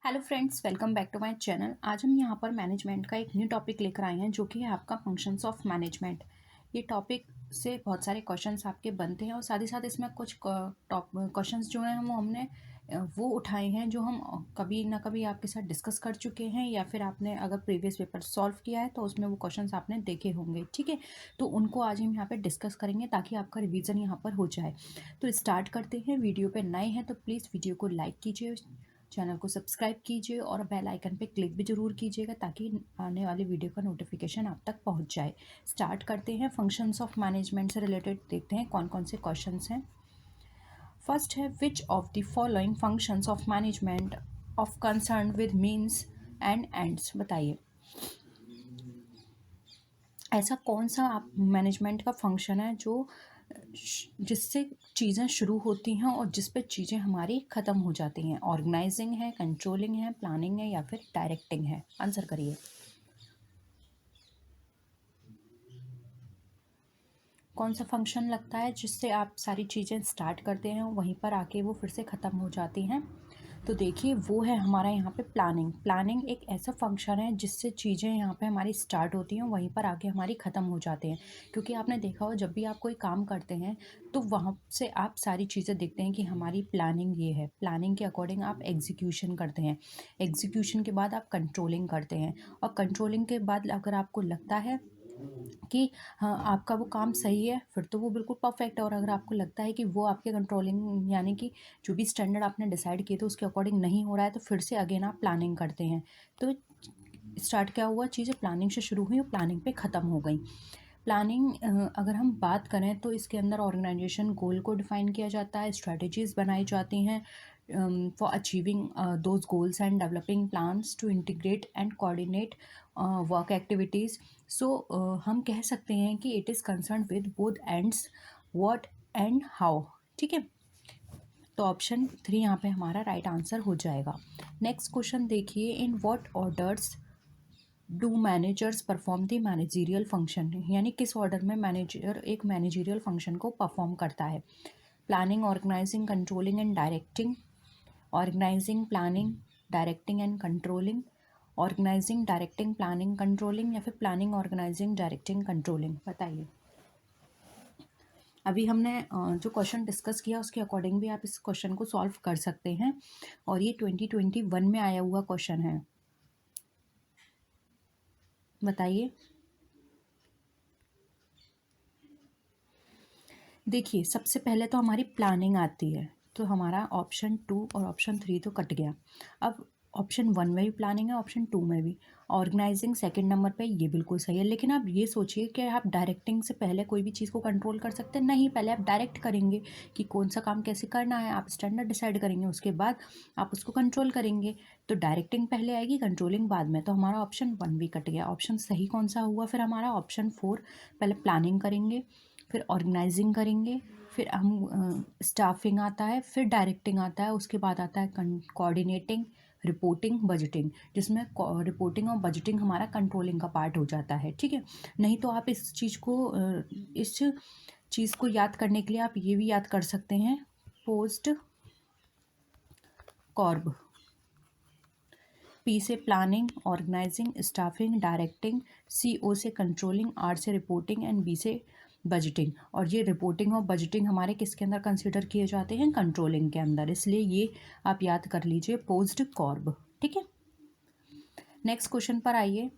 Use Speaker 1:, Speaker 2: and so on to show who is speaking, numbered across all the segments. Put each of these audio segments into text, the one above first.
Speaker 1: Hello friends, welcome back to my channel. आज हम यहाँ पर मैनेजमेंट का एक न्यू टॉपिक लेकर आए हैं जो कि है आपका फंक्शंस ऑफ मैनेजमेंट। ये टॉपिक से बहुत सारे क्वेश्चंस आपके बनते हैं और साथ ही साथ इसमें कुछ क्वेश्चंस जो हैं हमने वो उठाए हैं जो हम कभी ना कभी आपके साथ डिस्कस कर चुके हैं, या फिर आपने अगर प्रीवियस पेपर सॉल्व किया है तो उसमें वो क्वेश्चंस आपने देखे होंगे। ठीक है, तो उनको आज हम यहाँ पे डिस्कस करेंगे ताकि आपका रिवीजन यहाँ पर हो जाए। तो स्टार्ट करते हैं। वीडियो पे नए हैं तो प्लीज़ वीडियो को लाइक कीजिए, चैनल को सब्सक्राइब कीजिए और बेल आइकन पे क्लिक भी ज़रूर कीजिएगा ताकि आने वाली वीडियो का नोटिफिकेशन आप तक पहुंच जाए। स्टार्ट करते हैं। फंक्शंस ऑफ मैनेजमेंट से रिलेटेड देखते हैं कौन कौन से क्वेश्चंस हैं। फर्स्ट है, विच of the following functions of management of concern with means and ends. बताइए ऐसा कौन सा आप मैनेजमेंट का फंक्शन है जो जिससे चीज़ें शुरू होती हैं और जिस पे चीज़ें हमारी ख़त्म हो जाती हैं। ऑर्गेनाइजिंग है, कंट्रोलिंग है, प्लानिंग है या फिर डायरेक्टिंग है। आंसर करिए कौन सा फंक्शन लगता है जिससे आप सारी चीज़ें स्टार्ट करते हैं वहीं पर आके वो फिर से ख़त्म हो जाती हैं। तो देखिए वो है हमारा यहाँ पे प्लानिंग। प्लानिंग एक ऐसा फंक्शन है जिससे चीज़ें यहाँ पे हमारी स्टार्ट होती हैं वहीं पर आके हमारी ख़त्म हो जाते हैं। क्योंकि आपने देखा हो जब भी आप कोई काम करते हैं तो वहाँ से आप सारी चीज़ें देखते हैं कि हमारी प्लानिंग ये है, प्लानिंग के अकॉर्डिंग आप एग्जीक्यूशन करते हैं, एग्जीक्यूशन के बाद आप कंट्रोलिंग करते हैं और कंट्रोलिंग के बाद अगर आपको लगता है कि हाँ आपका वो काम सही है फिर तो वो बिल्कुल परफेक्ट है। और अगर आपको लगता है कि वो आपके कंट्रोलिंग यानी कि जो भी स्टैंडर्ड आपने डिसाइड किए थे उसके अकॉर्डिंग नहीं हो रहा है तो फिर से अगेन आप प्लानिंग करते हैं। तो स्टार्ट क्या हुआ, चीज़ें प्लानिंग से शुरू हुई और प्लानिंग पे ख़त्म हो गई। प्लानिंग अगर हम बात करें तो इसके अंदर ऑर्गेनाइजेशन गोल को डिफाइन किया जाता है, स्ट्रेटजीज़ बनाई जाती हैं for achieving those goals and developing plans to integrate and coordinate work activities. So हम कह सकते हैं कि it is concern with both ends, what and how. ठीक है, तो ऑप्शन 3 यहाँ पे हमारा राइट आंसर हो जाएगा। नेक्स्ट क्वेश्चन देखिए, in what orders do managers perform the managerial function. यानी किस ऑर्डर में मैनेजर एक मैनेजरियल फंक्शन को परफॉर्म करता है। Planning, organising, controlling and directing, organising, planning, directing and controlling, organising, directing, planning, controlling या फिर प्लानिंग, ऑर्गेनाइजिंग, डायरेक्टिंग, कंट्रोलिंग। बताइए। अभी हमने जो क्वेश्चन डिस्कस किया उसके अकॉर्डिंग भी आप इस क्वेश्चन को सॉल्व कर सकते हैं और ये 2021 में आया हुआ क्वेश्चन है। बताइए। देखिए सबसे पहले तो हमारी प्लानिंग आती है, तो हमारा ऑप्शन 2 और ऑप्शन 3 तो कट गया। अब ऑप्शन 1 में भी प्लानिंग है, ऑप्शन 2 में भी। ऑर्गेनाइजिंग सेकंड नंबर पे, ये बिल्कुल सही है। लेकिन आप ये सोचिए कि आप डायरेक्टिंग से पहले कोई भी चीज़ को कंट्रोल कर सकते हैं? नहीं, पहले आप डायरेक्ट करेंगे कि कौन सा काम कैसे करना है, आप स्टैंडर्ड डिसाइड करेंगे, उसके बाद आप उसको कंट्रोल करेंगे। तो डायरेक्टिंग पहले आएगी, कंट्रोलिंग बाद में। तो हमारा ऑप्शन 1 भी कट गया। ऑप्शन सही कौन सा हुआ फिर हमारा? ऑप्शन 4। पहले प्लानिंग करेंगे, फिर ऑर्गेनाइजिंग करेंगे, फिर हम स्टाफिंग आता है, फिर डायरेक्टिंग आता है, उसके बाद आता है कोऑर्डिनेटिंग, रिपोर्टिंग, बजटिंग, जिसमें रिपोर्टिंग और बजटिंग हमारा कंट्रोलिंग का पार्ट हो जाता है। ठीक है, नहीं तो आप इस चीज़ को याद करने के लिए आप ये भी याद कर सकते हैं, पोस्ट कॉर्ब। पी से प्लानिंग, ऑर्गेनाइजिंग, स्टाफिंग, डायरेक्टिंग, सी ओ से कंट्रोलिंग, आर से रिपोर्टिंग एंड बी से बजटिंग। और ये रिपोर्टिंग और बजटिंग हमारे किसके अंदर कंसिडर किए जाते हैं? कंट्रोलिंग के अंदर। इसलिए ये आप याद कर लीजिए, पोस्ट कॉर्ब। ठीक है, नेक्स्ट क्वेश्चन पर आइए।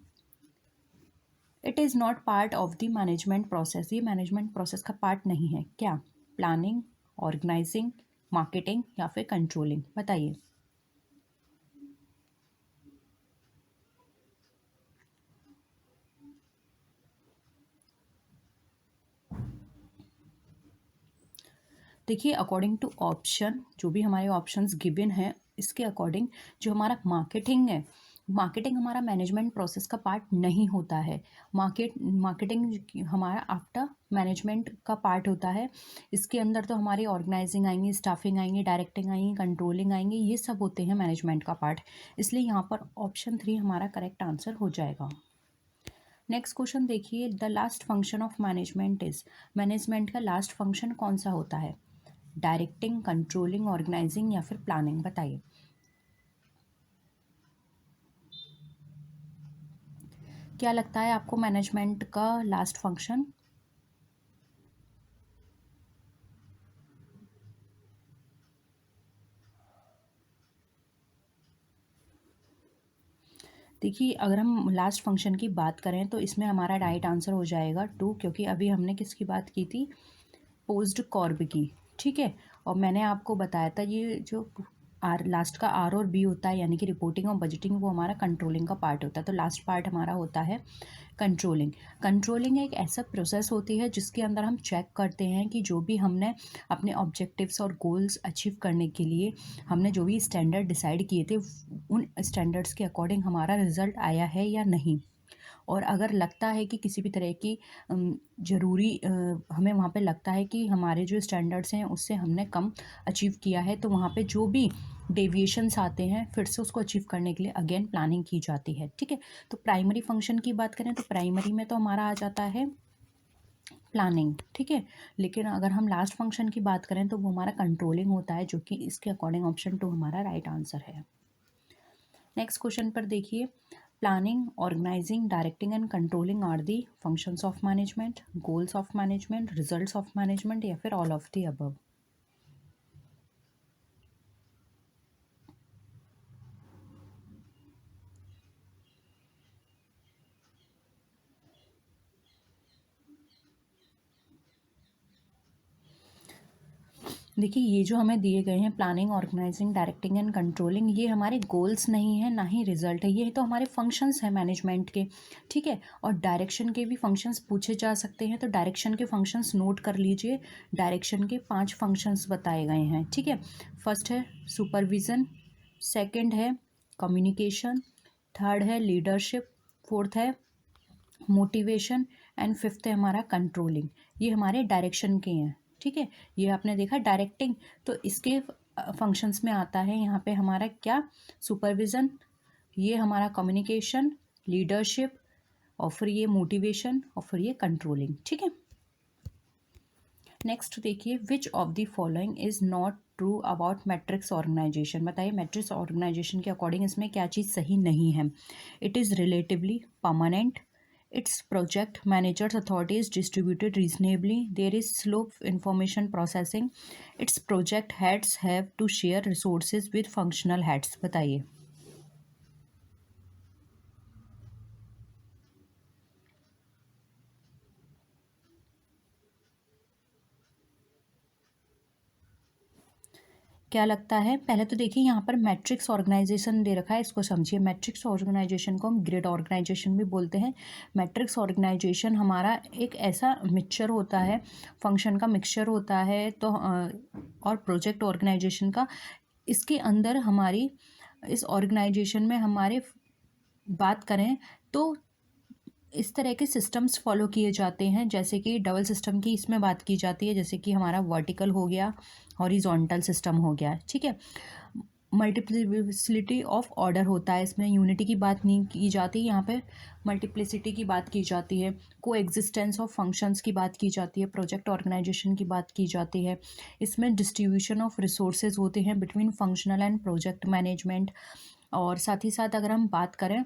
Speaker 1: It is not part of the management process. ये मैनेजमेंट प्रोसेस का पार्ट नहीं है। क्या? प्लानिंग, ऑर्गेनाइजिंग, मार्केटिंग या फिर कंट्रोलिंग। बताइए। देखिए अकॉर्डिंग टू ऑप्शन, जो भी हमारे ऑप्शंस गिवन हैं इसके अकॉर्डिंग जो हमारा मार्केटिंग है, मार्केटिंग हमारा मैनेजमेंट प्रोसेस का पार्ट नहीं होता है। मार्केटिंग हमारा आफ्टर मैनेजमेंट का पार्ट होता है। इसके अंदर तो हमारी ऑर्गेनाइजिंग आएंगी, स्टाफिंग आएंगी, डायरेक्टिंग आएंगी, कंट्रोलिंग आएंगी, ये सब होते हैं मैनेजमेंट का पार्ट। इसलिए यहाँ पर ऑप्शन 3 हमारा करेक्ट आंसर हो जाएगा। नेक्स्ट क्वेश्चन देखिए, the last function of management is. Management का लास्ट फंक्शन कौन सा होता है? डायरेक्टिंग, कंट्रोलिंग, ऑर्गेनाइजिंग या फिर प्लानिंग। बताइए। क्या लगता है आपको मैनेजमेंट का लास्ट फंक्शन? देखिए, अगर हम लास्ट फंक्शन की बात करें तो इसमें हमारा राइट आंसर हो जाएगा 2, क्योंकि अभी हमने किसकी बात की थी? पोस्ड कॉर्ब की, ठीक है। और मैंने आपको बताया था ये जो आर लास्ट का आर और बी होता है, यानी कि रिपोर्टिंग और बजटिंग, वो हमारा कंट्रोलिंग का पार्ट होता है। तो लास्ट पार्ट हमारा होता है कंट्रोलिंग। कंट्रोलिंग एक ऐसा प्रोसेस होती है जिसके अंदर हम चेक करते हैं कि जो भी हमने अपने ऑब्जेक्टिव्स और गोल्स अचीव करने के लिए हमने जो भी स्टैंडर्ड डिसाइड किए थे, उन स्टैंडर्ड्स के अकॉर्डिंग हमारा रिजल्ट आया है या नहीं। और अगर लगता है कि किसी भी तरह की ज़रूरी हमें वहाँ पे लगता है कि हमारे जो स्टैंडर्ड्स हैं उससे हमने कम अचीव किया है, तो वहाँ पे जो भी डेविएशंस आते हैं फिर से उसको अचीव करने के लिए अगेन प्लानिंग की जाती है, ठीक है। तो प्राइमरी फंक्शन की बात करें तो प्राइमरी में तो हमारा आ जाता है प्लानिंग, ठीक है। लेकिन अगर हम लास्ट फंक्शन की बात करें तो वो हमारा कंट्रोलिंग होता है, जो कि इसके अकॉर्डिंग ऑप्शन 2 हमारा राइट आंसर है। नेक्स्ट क्वेश्चन पर देखिए, planning, organising, directing and controlling are the functions of management, goals of management, results of management, या फिर ऑल ऑफ दी अबव? देखिए, ये जो हमें दिए गए हैं planning, organising, directing and controlling, ये हमारे गोल्स नहीं है ना ही रिजल्ट है, ये तो हमारे फंक्शंस हैं मैनेजमेंट के, ठीक है। और डायरेक्शन के भी फंक्शंस पूछे जा सकते हैं, तो डायरेक्शन के फंक्शंस नोट कर लीजिए। डायरेक्शन के 5 फंक्शंस बताए गए हैं, ठीक है। फर्स्ट है सुपरविज़न, सेकंड है कम्युनिकेशन, थर्ड है लीडरशिप, फोर्थ है मोटिवेशन, एंड फिफ्थ है हमारा कंट्रोलिंग। ये हमारे डायरेक्शन के हैं, ठीक है। ये आपने देखा डायरेक्टिंग, तो इसके फंक्शंस में आता है यहाँ पे हमारा क्या? सुपरविज़न, ये हमारा कम्युनिकेशन, लीडरशिप, और फिर ये मोटिवेशन, और फिर ये कंट्रोलिंग, ठीक है। नेक्स्ट देखिए, which of the following is not true about matrix organisation? बताइए मैट्रिक्स ऑर्गेनाइजेशन के अकॉर्डिंग इसमें क्या चीज़ सही नहीं है? It is relatively permanent, its project managers authority is distributed reasonably, there is slow information processing, its project heads have to share resources with functional heads। बताइए। क्या लगता है? पहले तो देखिए, यहाँ पर मैट्रिक्स ऑर्गेनाइजेशन दे रखा है, इसको समझिए। मैट्रिक्स ऑर्गेनाइजेशन को हम ग्रिड ऑर्गेनाइजेशन भी बोलते हैं। मैट्रिक्स ऑर्गेनाइजेशन हमारा एक ऐसा मिक्सचर होता है, फंक्शन का मिक्सचर होता है, तो और प्रोजेक्ट ऑर्गेनाइजेशन का। इसके अंदर हमारी इस ऑर्गेनाइजेशन में हमारे बात करें तो इस तरह के सिस्टम्स फॉलो किए जाते हैं, जैसे कि डबल सिस्टम की इसमें बात की जाती है, जैसे कि हमारा वर्टिकल हो गया, हॉरिजॉन्टल सिस्टम हो गया, ठीक है। मल्टीप्लिसिटी ऑफ ऑर्डर होता है, इसमें यूनिटी की बात नहीं की जाती, यहाँ पे मल्टीप्लिसिटी की बात की जाती है। को एग्जिस्टेंस ऑफ फंक्शंस की बात की जाती है, प्रोजेक्ट ऑर्गेनाइजेशन की बात की जाती है। इसमें डिस्ट्रीब्यूशन ऑफ रिसोर्सेज होते हैं between functional and project management. और साथ ही साथ अगर हम बात करें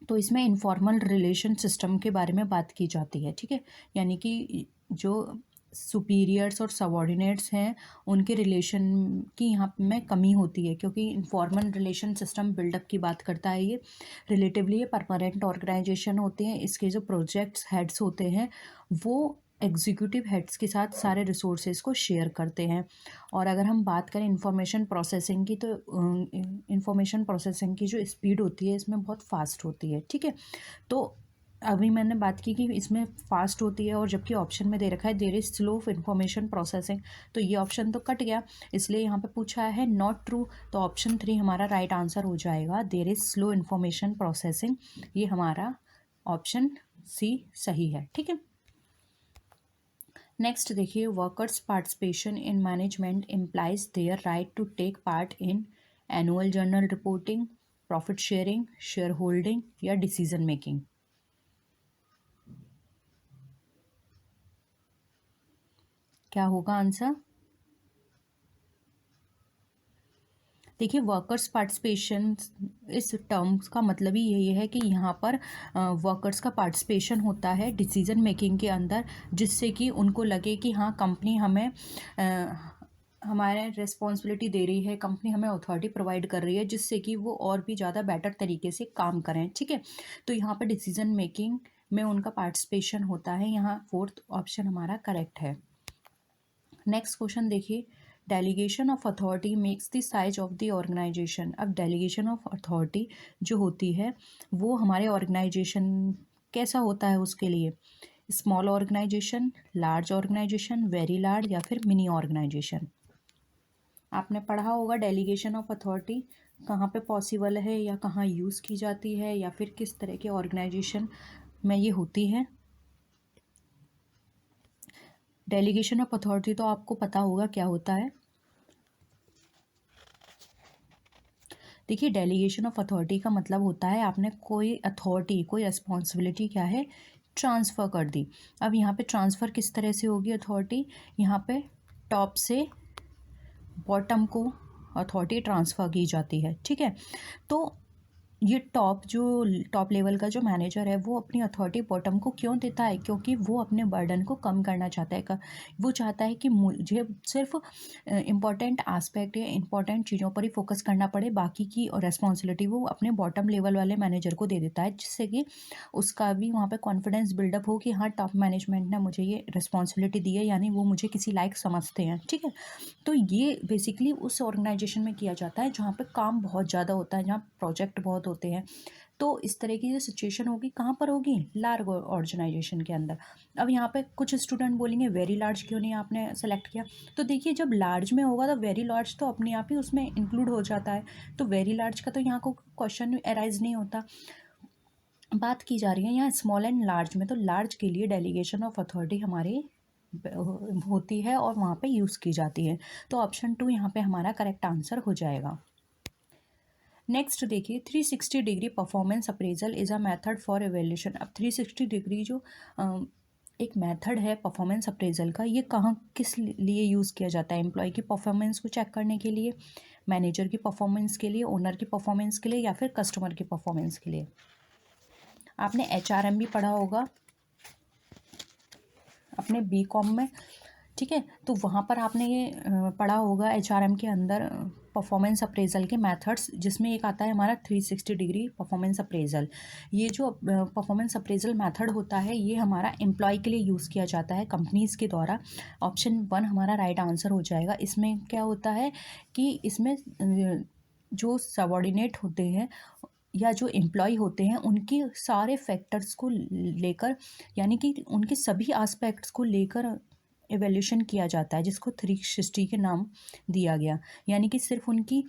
Speaker 1: तो इसमें इनफॉर्मल रिलेशन सिस्टम के बारे में बात की जाती है, ठीक है। यानी कि जो सुपीरियर्स और सबॉर्डिनेट्स हैं उनके रिलेशन की यहाँ में कमी होती है, क्योंकि इनफॉर्मल रिलेशन सिस्टम बिल्डअप की बात करता है। ये रिलेटिवली ये परमानेंट ऑर्गेनाइजेशन होते हैं। इसके जो प्रोजेक्ट्स हेड्स होते हैं वो एग्जीक्यूटिव हेड्स के साथ सारे रिसोर्सेज को शेयर करते हैं। और अगर हम बात करें इंफॉर्मेशन प्रोसेसिंग की, तो इंफॉर्मेशन प्रोसेसिंग की जो स्पीड होती है इसमें बहुत फास्ट होती है, ठीक है। तो अभी मैंने बात की कि इसमें फास्ट होती है, और जबकि ऑप्शन में दे रखा है there is slow information processing, तो ये ऑप्शन तो कट गया, इसलिए यहाँ पे पूछा है नॉट ट्रू, तो ऑप्शन 3 हमारा राइट आंसर हो जाएगा, there is slow information processing. ये हमारा ऑप्शन सी सही है, ठीक है। नेक्स्ट देखिए, workers participation in management employees their right to take part in annual general reporting, profit sharing, share holding, या डिसीजन मेकिंग? क्या होगा आंसर? देखिए वर्कर्स पार्टिसिपेशन, इस टर्म्स का मतलब ही यही है कि यहाँ पर वर्कर्स का पार्टिसिपेशन होता है डिसीजन मेकिंग के अंदर, जिससे कि उनको लगे कि हाँ कंपनी हमें हमारे रिस्पॉन्सिबिलिटी दे रही है, कंपनी हमें अथॉरिटी प्रोवाइड कर रही है, जिससे कि वो और भी ज़्यादा बेटर तरीके से काम करें। ठीक है, तो यहाँ पर डिसीजन मेकिंग में उनका पार्टिसिपेशन होता है। यहाँ फोर्थ ऑप्शन हमारा करेक्ट है। नेक्स्ट क्वेश्चन देखिए, delegation of authority makes the size of the organisation. अब डेलीगेशन ऑफ अथॉरिटी जो होती है वो हमारे ऑर्गेनाइजेशन कैसा होता है, उसके लिए small organisation, large organisation, very large या फिर मिनी ऑर्गेनाइजेशन। आपने पढ़ा होगा डेलीगेशन ऑफ अथॉरिटी कहाँ पे पॉसिबल है या कहाँ यूज़ की जाती है या फिर किस तरह के ऑर्गेनाइजेशन में ये होती है। डेलीगेशन ऑफ अथॉरिटी तो आपको पता होगा क्या होता है। देखिए डेलीगेशन ऑफ अथॉरिटी का मतलब होता है आपने कोई अथॉरिटी, कोई रिस्पॉन्सिबिलिटी क्या है, ट्रांसफ़र कर दी। अब यहाँ पे ट्रांसफ़र किस तरह से होगी अथॉरिटी, यहाँ पे टॉप से बॉटम को अथॉरिटी ट्रांसफ़र की जाती है। ठीक है, तो ये टॉप लेवल का जो मैनेजर है वो अपनी अथॉरिटी बॉटम को क्यों देता है, क्योंकि वो अपने बर्डन को कम करना चाहता है। वो चाहता है कि मुझे सिर्फ इम्पॉर्टेंट आस्पेक्ट या इम्पॉर्टेंट चीज़ों पर ही फोकस करना पड़े, बाकी की रेस्पॉन्सिबिलिटी वो अपने बॉटम लेवल वाले मैनेजर को दे देता है, जिससे कि उसका भी वहाँ पे कॉन्फिडेंस बिल्डअप हो कि हाँ टॉप मैनेजमेंट ने मुझे ये रिस्पॉन्सिबिलिटी दी है, यानी वो मुझे किसी लायक समझते हैं। ठीक है, तो ये बेसिकली उस ऑर्गेनाइजेशन में किया जाता है जहाँ पे काम बहुत ज़्यादा होता है, जहाँ प्रोजेक्ट बहुत होते हैं। तो इस तरह की जो सिचुएशन होगी कहाँ पर होगी, लार्ज ऑर्गेनाइजेशन के अंदर। अब यहाँ पे कुछ स्टूडेंट बोलेंगे वेरी लार्ज क्यों नहीं आपने सेलेक्ट किया, तो देखिए जब लार्ज में होगा तो वेरी लार्ज तो अपने आप ही उसमें इंक्लूड हो जाता है, तो वेरी लार्ज का तो यहाँ को क्वेश्चन अराइज नहीं होता। बात की जा रही है यहाँ स्मॉल एंड लार्ज में, तो लार्ज के लिए डेलीगेशन ऑफ अथॉरिटी हमारे होती है और वहाँ पे यूज़ की जाती है। तो ऑप्शन 2 यहाँ पे हमारा करेक्ट आंसर हो जाएगा। नेक्स्ट देखिए 360 degree performance appraisal is a method for evaluation. अब 360 डिग्री जो एक मेथड है परफॉर्मेंस अप्रेजल का, ये कहाँ किस लिए यूज़ किया जाता है, एम्प्लॉय की परफॉर्मेंस को चेक करने के लिए, मैनेजर की परफॉर्मेंस के लिए, ओनर की परफॉर्मेंस के लिए या फिर कस्टमर की परफॉर्मेंस के लिए। आपने HRM भी पढ़ा होगा अपने BCom में। ठीक है, तो वहाँ पर आपने ये पढ़ा होगा HRM के अंदर परफॉर्मेंस अप्रेजल के मेथड्स, जिसमें एक आता है हमारा 360 डिग्री परफॉर्मेंस अप्रेजल। ये जो परफॉर्मेंस अप्रेजल मेथड होता है ये हमारा एम्प्लॉय के लिए यूज़ किया जाता है कंपनीज़ के द्वारा। ऑप्शन 1 हमारा राइट आंसर हो जाएगा। इसमें क्या होता है कि इसमें जो सबॉर्डिनेट होते हैं या जो एम्प्लॉय होते हैं उनकी सारे फैक्टर्स को लेकर, यानी कि उनके सभी एस्पेक्ट्स को लेकर एवेल्यूशन किया जाता है, जिसको 360 के नाम दिया गया। यानी कि सिर्फ उनकी,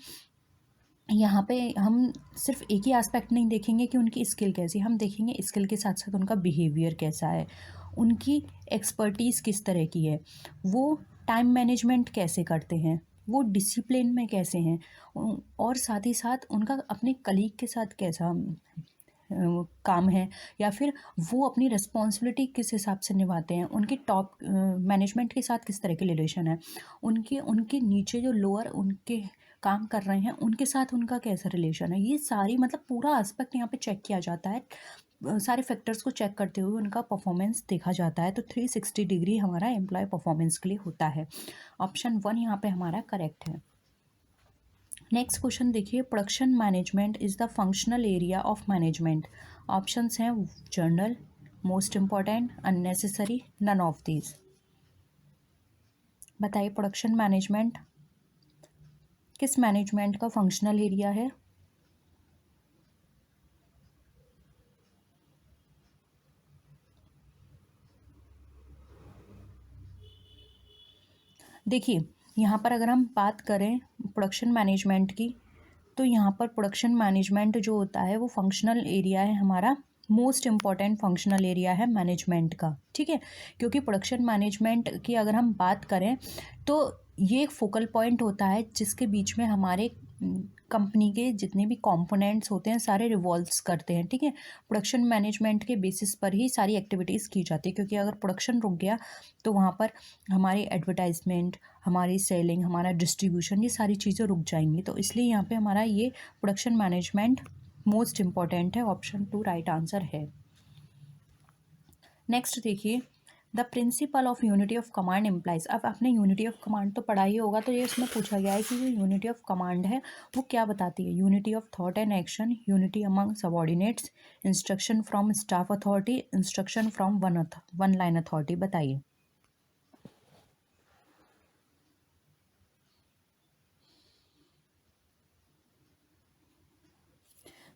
Speaker 1: यहाँ पे हम सिर्फ एक ही एस्पेक्ट नहीं देखेंगे कि उनकी स्किल कैसी, हम देखेंगे स्किल के साथ साथ उनका बिहेवियर कैसा है, उनकी एक्सपर्टीज़ किस तरह की है, वो टाइम मैनेजमेंट कैसे करते हैं, वो डिसिप्लिन में कैसे हैं, और साथ ही साथ उनका अपने कलीग के साथ कैसा काम है, या फिर वो अपनी रिस्पॉन्सिबिलिटी किस हिसाब से निभाते हैं, उनके टॉप मैनेजमेंट के साथ किस तरह के रिलेशन है, उनके उनके नीचे जो लोअर उनके काम कर रहे हैं उनके साथ उनका कैसा रिलेशन है। ये सारी मतलब पूरा एस्पेक्ट यहाँ पे चेक किया जाता है। सारे फैक्टर्स को चेक करते हुए उनका परफॉर्मेंस देखा जाता है। तो 360 डिग्री हमारा एम्प्लॉय परफॉर्मेंस के लिए होता है। ऑप्शन 1 यहाँ पे हमारा करेक्ट है। नेक्स्ट क्वेश्चन देखिए, production management is the functional area of management. Options हैं general, most important, unnecessary, none of these. बताइए प्रोडक्शन मैनेजमेंट किस मैनेजमेंट का फंक्शनल एरिया है। देखिए यहाँ पर अगर हम बात करें प्रोडक्शन मैनेजमेंट की, तो यहाँ पर प्रोडक्शन मैनेजमेंट जो होता है वो फंक्शनल एरिया है हमारा, मोस्ट इम्पॉर्टेंट फंक्शनल एरिया है मैनेजमेंट का। ठीक है, क्योंकि प्रोडक्शन मैनेजमेंट की अगर हम बात करें तो ये एक फोकल पॉइंट होता है जिसके बीच में हमारे कंपनी के जितने भी कंपोनेंट्स होते हैं सारे रिवॉल्व्स करते हैं, ठीक है। प्रोडक्शन मैनेजमेंट के बेसिस पर ही सारी एक्टिविटीज़ की जाती है, क्योंकि अगर प्रोडक्शन रुक गया तो वहाँ पर हमारी एडवर्टाइजमेंट, हमारी सेलिंग, हमारा डिस्ट्रीब्यूशन, ये सारी चीज़ें रुक जाएंगी। तो इसलिए यहाँ पे हमारा ये प्रोडक्शन मैनेजमेंट मोस्ट इम्पॉर्टेंट है। ऑप्शन 2 राइट आंसर है। नेक्स्ट देखिए, the principle of unity of command implies. अब आपने यूनिटी ऑफ कमांड तो पढ़ा ही होगा, तो ये इसमें पूछा गया है कि जो यूनिटी ऑफ कमांड है वो क्या बताती है। Unity of thought and action, unity among subordinates, instruction from staff authority, instruction from one line authority. बताइए।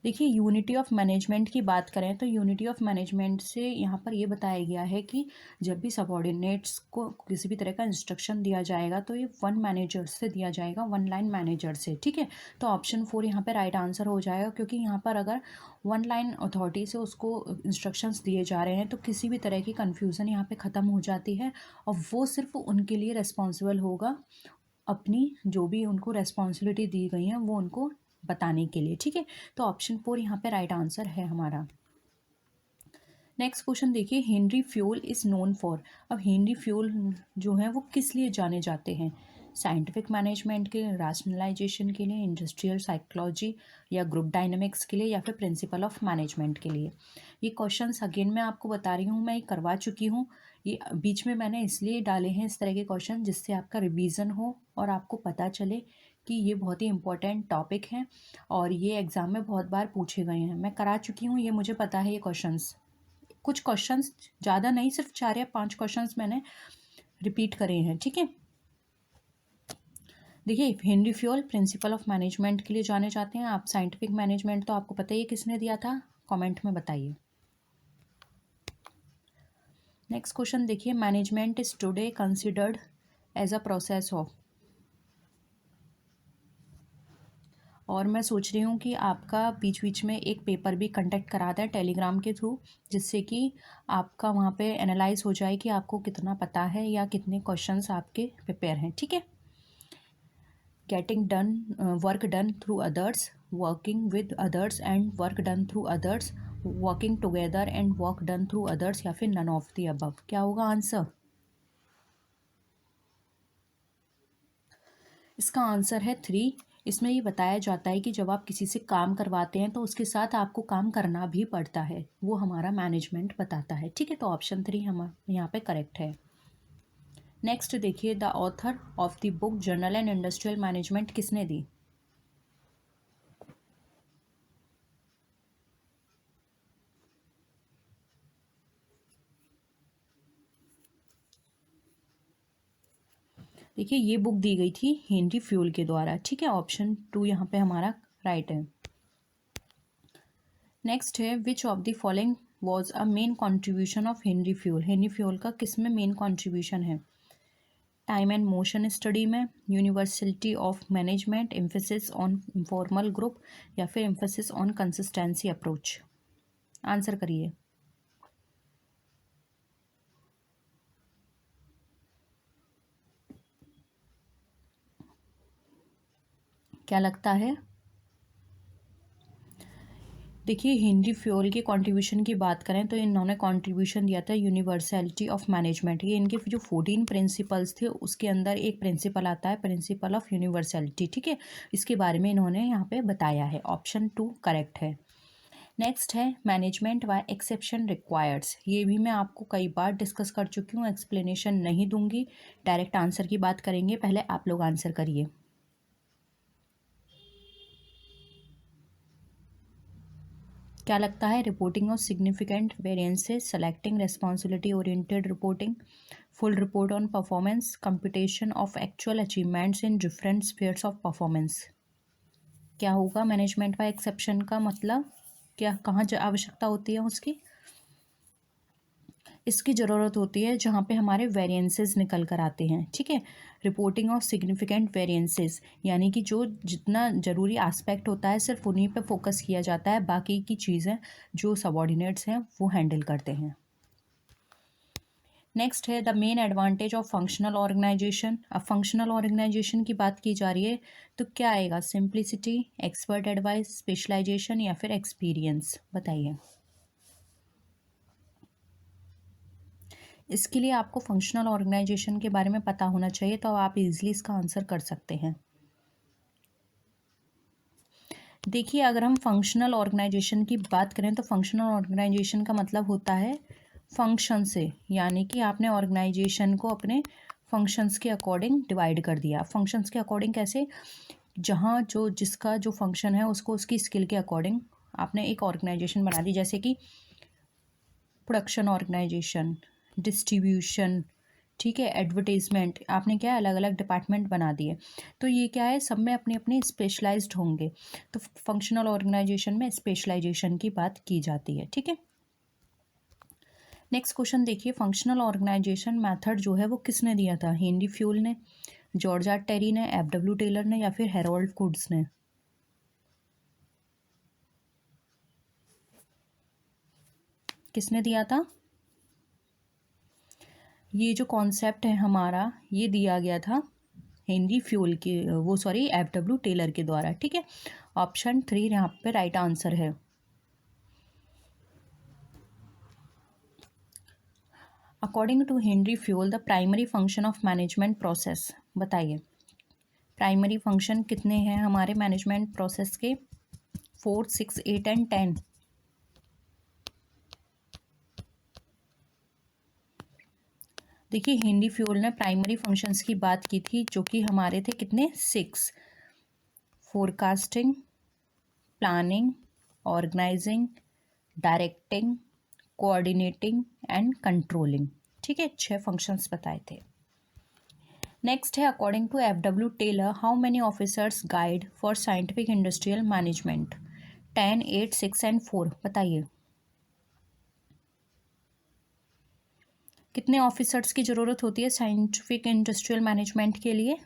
Speaker 1: देखिए, यूनिटी ऑफ मैनेजमेंट की बात करें तो यूनिटी ऑफ मैनेजमेंट से यहाँ पर ये बताया गया है कि जब भी सबॉर्डिनेट्स को किसी भी तरह का इंस्ट्रक्शन दिया जाएगा तो ये वन मैनेजर से दिया जाएगा, वन लाइन मैनेजर से, ठीक है। तो ऑप्शन 4 यहाँ पे राइट आंसर हो जाएगा, क्योंकि यहाँ पर अगर वन लाइन अथॉरिटी से उसको इंस्ट्रक्शंस दिए जा रहे हैं तो किसी भी तरह की कन्फ्यूज़न यहाँ पे ख़त्म हो जाती है, और वो सिर्फ उनके लिए रिस्पॉन्सिबल होगा, अपनी जो भी उनको रेस्पॉन्सिबिलिटी दी गई है वो उनको बताने के लिए, ठीक है। तो ऑप्शन 4 यहाँ पे राइट आंसर है हमारा। नेक्स्ट क्वेश्चन देखिए, Henry fuel is known for. अब हेनरी फ्यूल जो है वो किस लिए जाने जाते हैं। साइंटिफिक मैनेजमेंट के, राशनलाइजेशन के लिए, इंडस्ट्रियल साइकोलॉजी या ग्रुप डायनामिक्स के लिए, या फिर प्रिंसिपल ऑफ मैनेजमेंट के लिए। ये क्वेश्चंस अगेन मैं आपको बता रही हूँ, मैं ये करवा चुकी हूँ। ये बीच में मैंने इसलिए डाले हैं इस तरह के क्वेश्चन जिससे आपका रिवीजन हो और आपको पता चले कि ये बहुत ही इंपॉर्टेंट टॉपिक है और ये एग्ज़ाम में बहुत बार पूछे गए हैं। मैं करा चुकी हूँ, ये मुझे पता है। ये क्वेश्चंस, कुछ क्वेश्चंस, ज़्यादा नहीं, सिर्फ 4 या 5 क्वेश्चंस मैंने रिपीट करे हैं, ठीक है। देखिए, Henry fuel principle of management के लिए जाने जाते हैं। आप साइंटिफिक मैनेजमेंट तो आपको पता ही है किसने दिया था, कमेंट में बताइए। नेक्स्ट क्वेश्चन देखिए, management is today considered as a process of. और मैं सोच रही हूँ कि आपका बीच बीच में एक पेपर भी कंडक्ट कराता है टेलीग्राम के थ्रू, जिससे कि आपका वहाँ पे एनालाइज हो जाए कि आपको कितना पता है या कितने क्वेश्चंस आपके प्रिपेयर हैं, ठीक है। Getting done, work done through others, working with others and work done through others, working together and work done through others, या फिर नन ऑफ द अबव। क्या होगा आंसर? इसका आंसर है 3। इसमें ये बताया जाता है कि जब आप किसी से काम करवाते हैं तो उसके साथ आपको काम करना भी पड़ता है, वो हमारा मैनेजमेंट बताता है, ठीक है। तो ऑप्शन 3 हम यहाँ पे करेक्ट है। नेक्स्ट देखिए, the author of the book journal and industrial management किसने दी। देखिए, ये बुक दी गई थी हेनरी फ्यूल के द्वारा, ठीक है। ऑप्शन 2 यहाँ पे हमारा राइट है। नेक्स्ट है, विच of the following was a main contribution of Henry fuel. Henry fuel का किस में मेन कॉन्ट्रीब्यूशन है। टाइम एंड मोशन स्टडी में, university of management, emphasis on informal group, या फिर emphasis on consistency approach. Answer करिए। क्या लगता है? देखिए, हेनरी फ्यूल के कंट्रीब्यूशन की बात करें तो इन्होंने कंट्रीब्यूशन दिया था यूनिवर्सलिटी ऑफ मैनेजमेंट। ये इनके जो 14 प्रिंसिपल्स थे उसके अंदर एक प्रिंसिपल आता है, प्रिंसिपल ऑफ यूनिवर्सलिटी, ठीक है। इसके बारे में इन्होंने यहाँ पे बताया है। ऑप्शन 2 करेक्ट है। नेक्स्ट है, मैनेजमेंट वाई एक्सेप्शन रिक्वायर्ड्स। ये भी मैं आपको कई बार डिस्कस कर चुकी हूँ, एक्सप्लेनेशन नहीं दूंगी, डायरेक्ट आंसर की बात करेंगे। पहले आप लोग आंसर करिए। क्या लगता है? Reporting of significant variances, selecting responsibility oriented reporting, full report on performance, computation of actual achievements in different spheres of performance. क्या होगा मैनेजमेंट बाय एक्सेप्शन का मतलब? क्या, कहाँ आवश्यकता होती है उसकी? इसकी ज़रूरत होती है जहाँ पे हमारे वेरिएंसेस निकल कर आते हैं, ठीक है। रिपोर्टिंग ऑफ सिग्निफिकेंट वेरिएंसेस यानी कि जो जितना ज़रूरी एस्पेक्ट होता है सिर्फ उन्हीं पे फोकस किया जाता है, बाकी की चीज़ें जो सबॉर्डिनेट्स हैं वो हैंडल करते हैं। नेक्स्ट है the main advantage of functional organisation. अब फंक्शनल ऑर्गेनाइजेशन की बात की जा रही है तो क्या आएगा? सिंप्लिसिटी, एक्सपर्ट एडवाइस, स्पेशलाइजेशन या फिर एक्सपीरियंस, बताइए। इसके लिए आपको फंक्शनल ऑर्गेनाइजेशन के बारे में पता होना चाहिए, तो आप इजीली इसका आंसर कर सकते हैं। देखिए, अगर हम फंक्शनल ऑर्गेनाइजेशन की बात करें तो फंक्शनल ऑर्गेनाइजेशन का मतलब होता है फंक्शन से, यानी कि आपने ऑर्गेनाइजेशन को अपने फंक्शंस के अकॉर्डिंग डिवाइड कर दिया। फंक्शंस के अकॉर्डिंग कैसे? जहाँ जो जिसका जो फंक्शन है उसको उसकी स्किल के अकॉर्डिंग आपने एक ऑर्गेनाइजेशन बना दी, जैसे कि प्रोडक्शन ऑर्गेनाइजेशन, डिस्ट्रीब्यूशन, ठीक है, एडवर्टाइजमेंट, आपने क्या अलग अलग डिपार्टमेंट बना दिए। तो ये क्या है, सब में अपने अपने स्पेशलाइज्ड होंगे। तो फंक्शनल ऑर्गेनाइजेशन में स्पेशलाइजेशन की बात की जाती है, ठीक है। नेक्स्ट क्वेश्चन देखिए, फंक्शनल ऑर्गेनाइजेशन मेथड जो है वो किसने दिया था? हेनरी फ्यूल ने, जॉर्ज आर टेरी ने, एफ.डब्ल्यू. टेलर ने या फिर हेरोल्ड कुड्स ने? किसने दिया था? ये जो कॉन्सेप्ट है हमारा, ये दिया गया था हेनरी फ्यूल के, वो सॉरी एफ.डब्ल्यू. टेलर के द्वारा, ठीक है। ऑप्शन 3 यहाँ पे राइट आंसर है। According to Henry Fayol the primary function of management process, बताइए। प्राइमरी फंक्शन कितने हैं हमारे मैनेजमेंट प्रोसेस के? 4, 6, 8 एंड 10। देखिए, हेनरी फ्यूल ने प्राइमरी फंक्शंस की बात की थी, जो कि हमारे थे कितने? 6। Forecasting, planning, organising, directing, coordinating and controlling, ठीक है। 6 फंक्शंस बताए थे। नेक्स्ट है, according to F W. Taylor how many officers guide for scientific industrial management? 10, 8, 6 and 4, बताइए। कितने ऑफिसर्स की ज़रूरत होती है साइंटिफिक इंडस्ट्रियल मैनेजमेंट के लिए?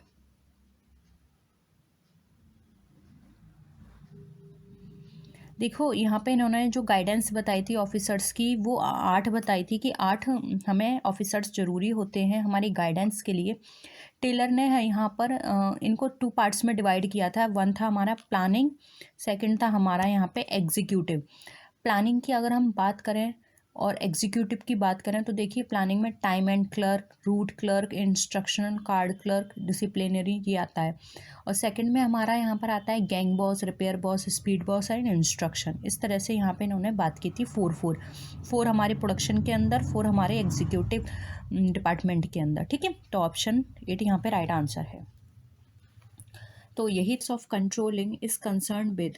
Speaker 1: देखो, यहाँ पे इन्होंने जो गाइडेंस बताई थी ऑफिसर्स की, वो 8 बताई थी कि 8 हमें ऑफिसर्स ज़रूरी होते हैं हमारी गाइडेंस के लिए। टेलर ने है यहाँ पर इनको 2 पार्ट्स में डिवाइड किया था। 1 था हमारा प्लानिंग, सेकंड था हमारा यहाँ पे एग्जीक्यूटिव। प्लानिंग की अगर हम बात करें और एग्जीक्यूटिव की बात करें तो देखिए, प्लानिंग में time and clerk, root clerk, instructional card clerk, disciplinary, ये आता है। और सेकंड में हमारा यहाँ पर आता है gang boss, repair boss, speed boss and instruction. इस तरह से यहाँ पे इन्होंने बात की थी। 4 हमारे प्रोडक्शन के अंदर, 4 हमारे एग्जीक्यूटिव डिपार्टमेंट के अंदर, ठीक है। तो ऑप्शन 8 यहाँ पे राइट आंसर है। तो यही of controlling is concern with,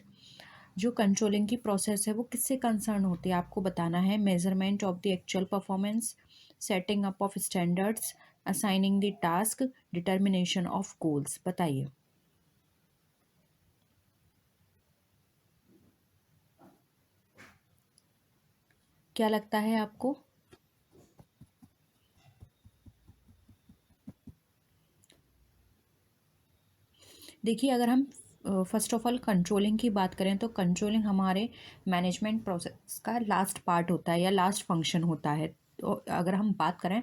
Speaker 1: जो कंट्रोलिंग की प्रोसेस है वो किससे कंसर्न होती है आपको बताना है। Measurement of the actual performance, setting up of standards, assigning the task, determination of goals, बताइए। क्या लगता है आपको? देखिए, अगर हम फर्स्ट ऑफ ऑल कंट्रोलिंग की बात करें तो कंट्रोलिंग हमारे मैनेजमेंट प्रोसेस का लास्ट पार्ट होता है या लास्ट फंक्शन होता है। तो अगर हम बात करें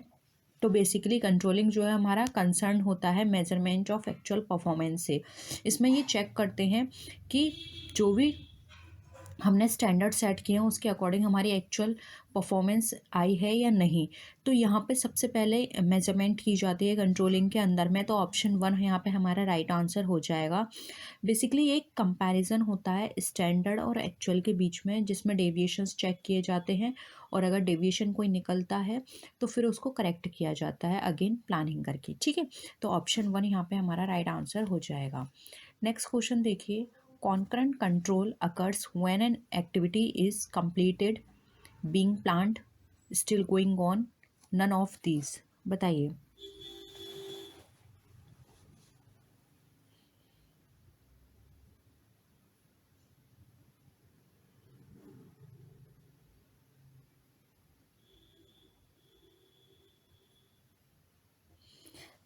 Speaker 1: तो बेसिकली कंट्रोलिंग जो है हमारा कंसर्न होता है मेजरमेंट ऑफ एक्चुअल परफॉर्मेंस से। इसमें ये चेक करते हैं कि जो भी हमने स्टैंडर्ड सेट किए हैं उसके अकॉर्डिंग हमारी एक्चुअल परफॉर्मेंस आई है या नहीं। तो यहाँ पे सबसे पहले मेजरमेंट की जाती है कंट्रोलिंग के अंदर में, तो ऑप्शन 1 यहाँ पे हमारा राइट आंसर हो जाएगा। बेसिकली एक कंपैरिजन होता है स्टैंडर्ड और एक्चुअल के बीच में, जिसमें डेविएशंस चेक किए जाते हैं, और अगर डेविएशन कोई निकलता है तो फिर उसको करेक्ट किया जाता है अगेन प्लानिंग करके, ठीक है। तो ऑप्शन 1 यहाँ पे हमारा राइट आंसर हो जाएगा। नेक्स्ट क्वेश्चन देखिए, concurrent control occurs when an activity is completed, being planned, still going on, none of these, बताइए।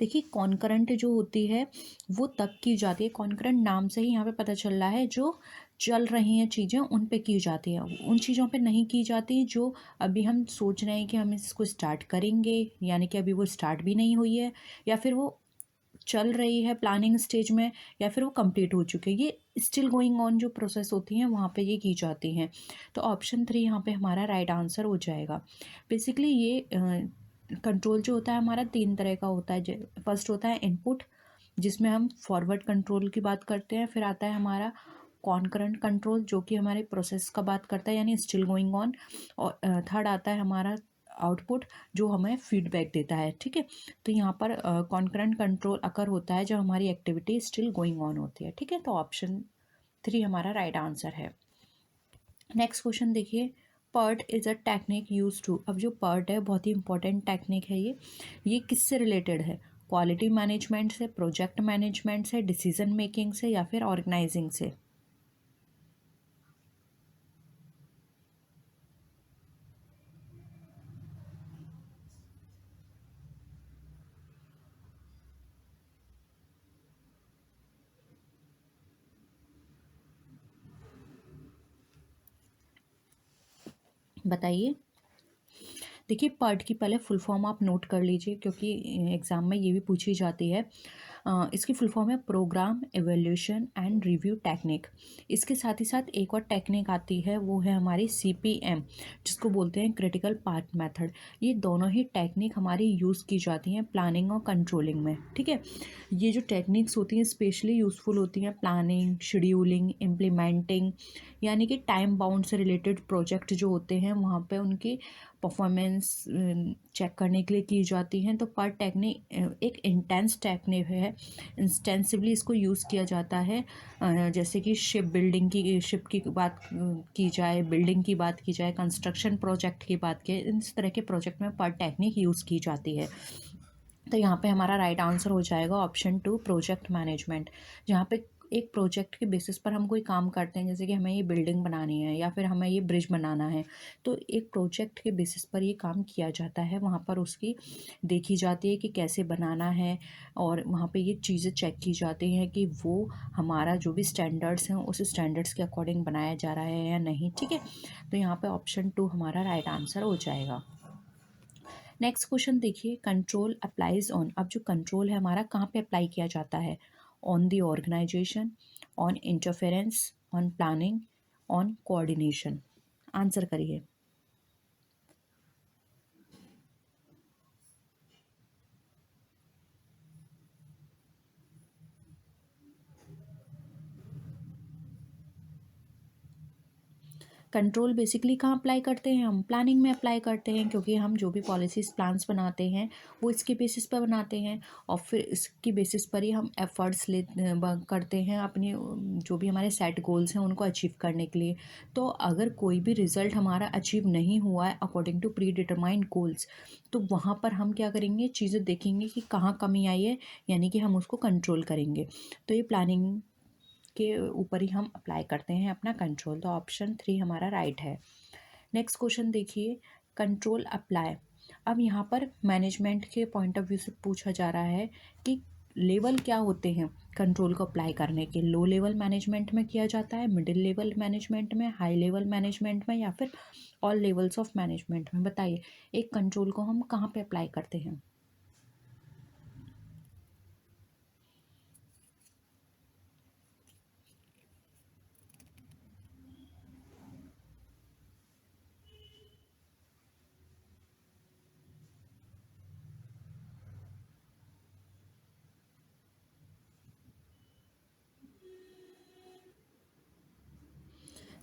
Speaker 1: देखिए, कॉन्करेंट जो होती है वो तब की जाती है, कॉन्करेंट नाम से ही यहाँ पे पता चल रहा है, जो चल रही हैं चीज़ें उन पे की जाती है, उन चीज़ों पे नहीं की जाती जो अभी हम सोच रहे हैं कि हम इसको स्टार्ट करेंगे, यानी कि अभी वो स्टार्ट भी नहीं हुई है, या फिर वो चल रही है प्लानिंग स्टेज में, या फिर वो कंप्लीट हो चुकी है। ये स्टिल गोइंग ऑन जो प्रोसेस होती हैं वहाँ पे ये की जाती हैं। तो ऑप्शन 3 यहाँ पे हमारा राइट आंसर हो जाएगा। बेसिकली ये कंट्रोल जो होता है हमारा 3 तरह का होता है। फर्स्ट होता है इनपुट, जिसमें हम फॉरवर्ड कंट्रोल की बात करते हैं। फिर आता है हमारा कॉनकरेंट कंट्रोल, जो कि हमारे प्रोसेस का बात करता है, यानी स्टिल गोइंग ऑन। और थर्ड आता है हमारा आउटपुट, जो हमें फीडबैक देता है। ठीक है, तो यहाँ पर कॉनकरेंट कंट्रोल अकर होता है जब हमारी एक्टिविटी स्टिल गोइंग ऑन होती है। ठीक है, तो ऑप्शन 3 हमारा राइट आंसर है। नेक्स्ट क्वेश्चन देखिए, PERT is a technique use to. अब जो पर्ट है बहुत ही इंपॉर्टेंट टेक्निक है ये किससे रिलेटेड है? क्वालिटी मैनेजमेंट से, प्रोजेक्ट मैनेजमेंट से, डिसीजन मेकिंग से, या फिर ऑर्गेनाइजिंग से? बताइए। देखिए, पर्ट की पहले फुल फॉर्म आप नोट कर लीजिए, क्योंकि एग्ज़ाम में ये भी पूछी जाती है। इसकी फुल फॉर्म है programme evaluation and review technique. इसके साथ ही साथ एक और टेक्निक आती है, वो है हमारी CPM, जिसको बोलते हैं क्रिटिकल पाथ मेथड। ये दोनों ही टेक्निक हमारी यूज़ की जाती हैं प्लानिंग और कंट्रोलिंग में। ठीक है, ये जो टेक्निक्स होती हैं स्पेशली यूज़फुल होती हैं प्लानिंग, शेड्यूलिंग, इम्प्लीमेंटिंग, यानी कि टाइम बाउंड से रिलेटेड प्रोजेक्ट जो होते हैं वहाँ पे उनकी परफॉर्मेंस चेक करने के लिए की जाती हैं। तो पर टेक्निक एक इंटेंस टेक्निक है, इंस्टेंसिवली इसको यूज़ किया जाता है। जैसे कि शिप की बात की जाए, बिल्डिंग की बात की जाए, कंस्ट्रक्शन प्रोजेक्ट की बात की, इस तरह के प्रोजेक्ट में पर टेक्निक यूज़ की जाती है। तो यहाँ पे हमारा राइट आंसर हो जाएगा ऑप्शन 2, प्रोजेक्ट मैनेजमेंट। जहाँ पे एक प्रोजेक्ट के बेसिस पर हम कोई काम करते हैं, जैसे कि हमें ये बिल्डिंग बनानी है या फिर हमें ये ब्रिज बनाना है, तो एक प्रोजेक्ट के बेसिस पर ये काम किया जाता है। वहाँ पर उसकी देखी जाती है कि कैसे बनाना है, और वहाँ पे ये चीज़ें चेक की जाती हैं कि वो हमारा जो भी स्टैंडर्ड्स हैं उस स्टैंडर्ड्स के अकॉर्डिंग बनाया जा रहा है या नहीं। ठीक है, तो यहाँ पे ऑप्शन 2 हमारा राइट आंसर हो जाएगा। नेक्स्ट क्वेश्चन देखिए, कंट्रोल अप्लाइज ऑन। अब जो कंट्रोल है हमारा कहाँ पे अप्लाई किया जाता है? On the organisation, on interference, on planning, on coordination? Answer करिए। कंट्रोल बेसिकली कहाँ अप्लाई करते हैं? हम प्लानिंग में अप्लाई करते हैं, क्योंकि हम जो भी पॉलिसीज़ प्लान्स बनाते हैं वो इसके बेसिस पर बनाते हैं, और फिर इसकी बेसिस पर ही हम एफ़र्ट्स करते हैं अपनी जो भी हमारे सेट गोल्स हैं उनको अचीव करने के लिए। तो अगर कोई भी रिज़ल्ट हमारा अचीव नहीं हुआ है according to predetermined goals, तो वहाँ पर हम क्या करेंगे, चीज़ें देखेंगे कि कहाँ कमी आई है, यानी कि हम उसको कंट्रोल करेंगे। तो ये प्लानिंग के ऊपर ही हम अप्लाई करते हैं अपना कंट्रोल। तो ऑप्शन 3 हमारा राइट है। नेक्स्ट क्वेश्चन देखिए, कंट्रोल अप्लाई। अब यहाँ पर मैनेजमेंट के पॉइंट ऑफ व्यू से पूछा जा रहा है कि लेवल क्या होते हैं कंट्रोल को अप्लाई करने के। लो लेवल मैनेजमेंट में किया जाता है, मिडिल लेवल मैनेजमेंट में, हाई लेवल मैनेजमेंट में, या फिर ऑल लेवल्स ऑफ मैनेजमेंट में? बताइए, एक कंट्रोल को हम कहाँ पे अप्लाई करते हैं?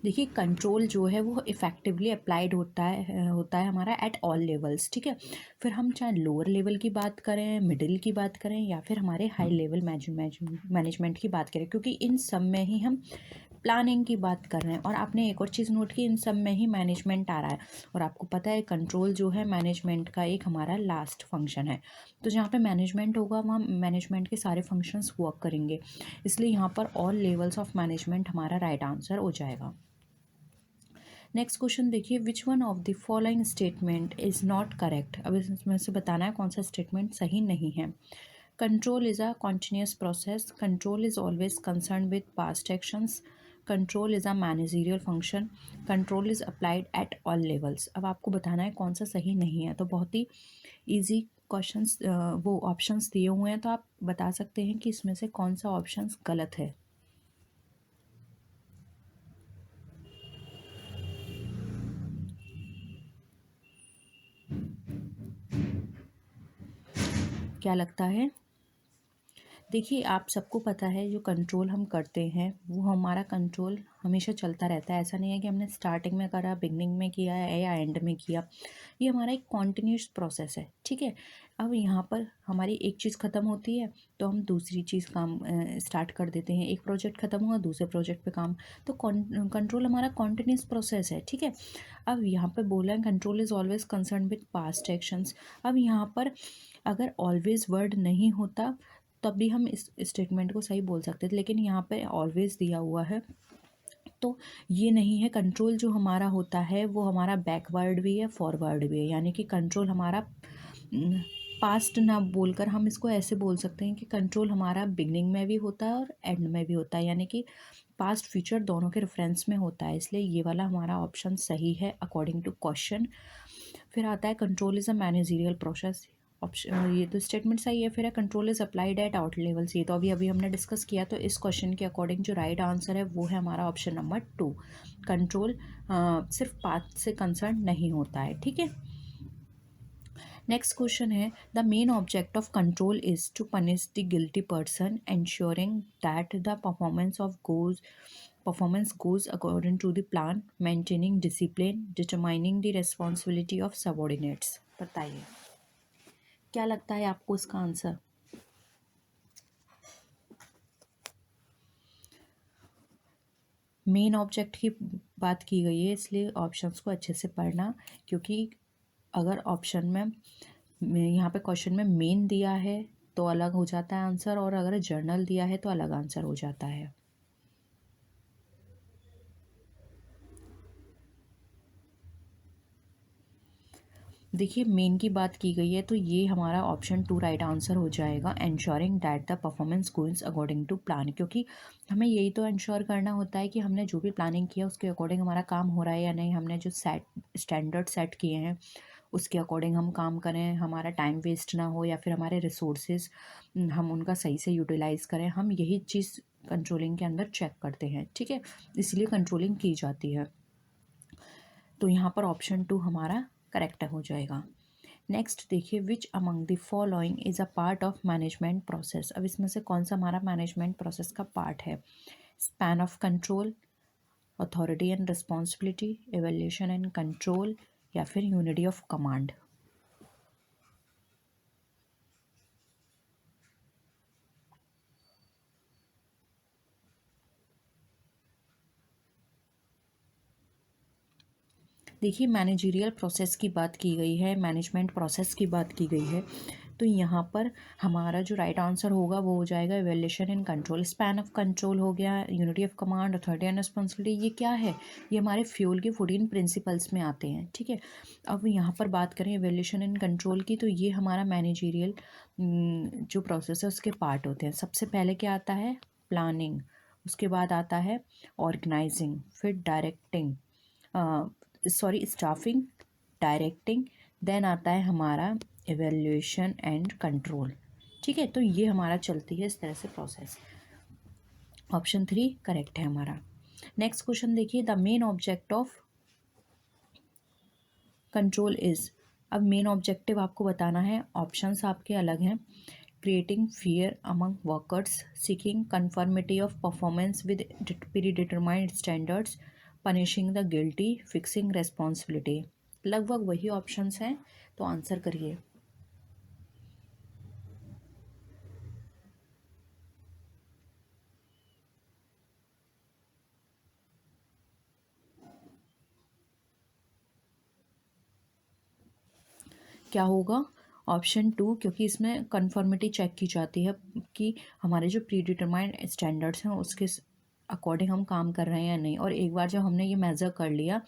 Speaker 1: देखिए, कंट्रोल जो है वो इफ़ेक्टिवली अप्लाइड होता है हमारा एट ऑल लेवल्स। ठीक है, फिर हम चाहे लोअर लेवल की बात करें, मिडिल की बात करें, या फिर हमारे हाई लेवल मैनेजमेंट की बात करें, क्योंकि इन सब में ही हम प्लानिंग की बात कर रहे हैं। और आपने एक और चीज़ नोट की, इन सब में ही मैनेजमेंट आ रहा है, और आपको पता है कंट्रोल जो है मैनेजमेंट का एक हमारा लास्ट फंक्शन है। तो जहाँ पे मैनेजमेंट होगा वहाँ मैनेजमेंट के सारे फंक्शंस वर्क करेंगे, इसलिए यहाँ पर ऑल लेवल्स ऑफ मैनेजमेंट हमारा राइट आंसर हो जाएगा। नेक्स्ट क्वेश्चन देखिए, which one of the following statement is not correct. अब इसमें से बताना है कौन सा स्टेटमेंट सही नहीं है। Control is a continuous process, control is always concern with past actions, control is a managerial function, control is applied at all levels. अब आपको बताना है कौन सा सही नहीं है, तो बहुत ही ईजी क्वेश्चंस वो ऑप्शंस दिए हुए हैं, तो आप बता सकते हैं कि इसमें से कौन सा ऑप्शंस गलत है। क्या लगता है? देखिए, आप सबको पता है जो कंट्रोल हम करते हैं वो हमारा कंट्रोल हमेशा चलता रहता है। ऐसा नहीं है कि हमने स्टार्टिंग में करा, बिगनिंग में किया है या एंड में किया। ये हमारा एक कॉन्टिन्यूस प्रोसेस है, ठीक है। अब यहाँ पर हमारी एक चीज़ ख़त्म होती है तो हम दूसरी चीज़ काम स्टार्ट कर देते हैं। एक प्रोजेक्ट ख़त्म हुआ, दूसरे प्रोजेक्ट पे काम। तो कंट्रोल हमारा कॉन्टिन्यूस प्रोसेस है, ठीक है। अब यहाँ पर बोला है control is always concern with past actions. अब यहाँ पर अगर ऑलवेज वर्ड नहीं होता तब भी हम इस स्टेटमेंट को सही बोल सकते थे, लेकिन यहाँ पे ऑलवेज दिया हुआ है तो ये नहीं है। कंट्रोल जो हमारा होता है वो हमारा बैकवर्ड भी है, फॉरवर्ड भी है, यानी कि कंट्रोल हमारा पास्ट ना बोलकर हम इसको ऐसे बोल सकते हैं कि कंट्रोल हमारा बिगनिंग में भी होता है और एंड में भी होता है, यानी कि पास्ट फ्यूचर दोनों के रेफरेंस में होता है। इसलिए ये वाला हमारा ऑप्शन सही है अकॉर्डिंग टू क्वेश्चन। फिर आता है control is a managerial process. Option ये तो स्टेटमेंट सही है। फिर है control is applied at out levels, ये तो अभी अभी हमने डिस्कस किया। तो इस क्वेश्चन के अकॉर्डिंग जो राइट आंसर है वो है हमारा ऑप्शन नंबर 2। कंट्रोल सिर्फ पाथ से कंसर्न नहीं होता है, ठीक है। नेक्स्ट क्वेश्चन है the main object of control is to punish the guilty person ensuring that the performance goes according to the plan, maintaining discipline, determining the responsibility of subordinates। बताइए क्या लगता है आपको इसका आंसर? मेन ऑब्जेक्ट की बात की गई है, इसलिए ऑप्शंस को अच्छे से पढ़ना, क्योंकि अगर ऑप्शन में यहाँ पे क्वेश्चन में मेन दिया है तो अलग हो जाता है आंसर, और अगर जर्नल दिया है तो अलग आंसर हो जाता है। देखिए, मेन की बात की गई है तो ये हमारा ऑप्शन 2 राइट आंसर हो जाएगा, ensuring that the performance going according to plan. क्योंकि हमें यही तो एंश्योर करना होता है कि हमने जो भी प्लानिंग किया उसके अकॉर्डिंग हमारा काम हो रहा है या नहीं, हमने जो स्टैंडर्ड सेट किए हैं उसके अकॉर्डिंग हम काम करें, हमारा टाइम वेस्ट ना हो या फिर हमारे रिसोर्सेज हम उनका सही से यूटिलाइज़ करें। हम यही चीज़ कंट्रोलिंग के अंदर चेक करते हैं, ठीक है, इसलिए कंट्रोलिंग की जाती है। तो यहाँ पर ऑप्शन 2 हमारा करेक्ट हो जाएगा। नेक्स्ट देखिए, which among the following is a part of management process. अब इसमें से कौन सा हमारा मैनेजमेंट प्रोसेस का पार्ट है? Span of control, authority and responsibility, evaluation and control, या फिर यूनिटी ऑफ कमांड। देखिए, मैनेजरियल प्रोसेस की बात की गई है, मैनेजमेंट प्रोसेस की बात की गई है, तो यहाँ पर हमारा जो राइट आंसर होगा वो हो जाएगा evaluation and control. Span of control हो गया, unity of command, authority and responsibility, ये क्या है? ये हमारे फ्यूल के 14 प्रिंसिपल्स में आते हैं, ठीक है। अब यहाँ पर बात करें इवैल्यूएशन एंड कंट्रोल की, तो ये हमारा मैनेजरियल जो प्रोसेस है उसके पार्ट होते हैं। सबसे पहले क्या आता है? प्लानिंग, उसके बाद आता है ऑर्गेनाइजिंग, फिर डायरेक्टिंग, स्टाफिंग, डायरेक्टिंग, देन आता है हमारा एवेल्यूएशन एंड कंट्रोल, ठीक है। तो ये हमारा चलती है इस तरह से प्रोसेस। ऑप्शन 3 करेक्ट है हमारा। नेक्स्ट क्वेश्चन देखिए, the main object of control is. अब मेन ऑब्जेक्टिव आपको बताना है, ऑप्शंस आपके अलग हैं। Creating fear among workers, seeking conformity of performance with pre determined standards, punishing the guilty, fixing responsibility. लगभग वही ऑप्शंस हैं, तो आंसर करिए। क्या होगा? ऑप्शन 2, क्योंकि इसमें कन्फर्मिटी चेक की जाती है कि हमारे जो प्री डिटरमाइंड स्टैंडर्ड्स हैं उसके अकॉर्डिंग हम काम कर रहे हैं या नहीं, और एक बार जब हमने ये मेज़र कर लिया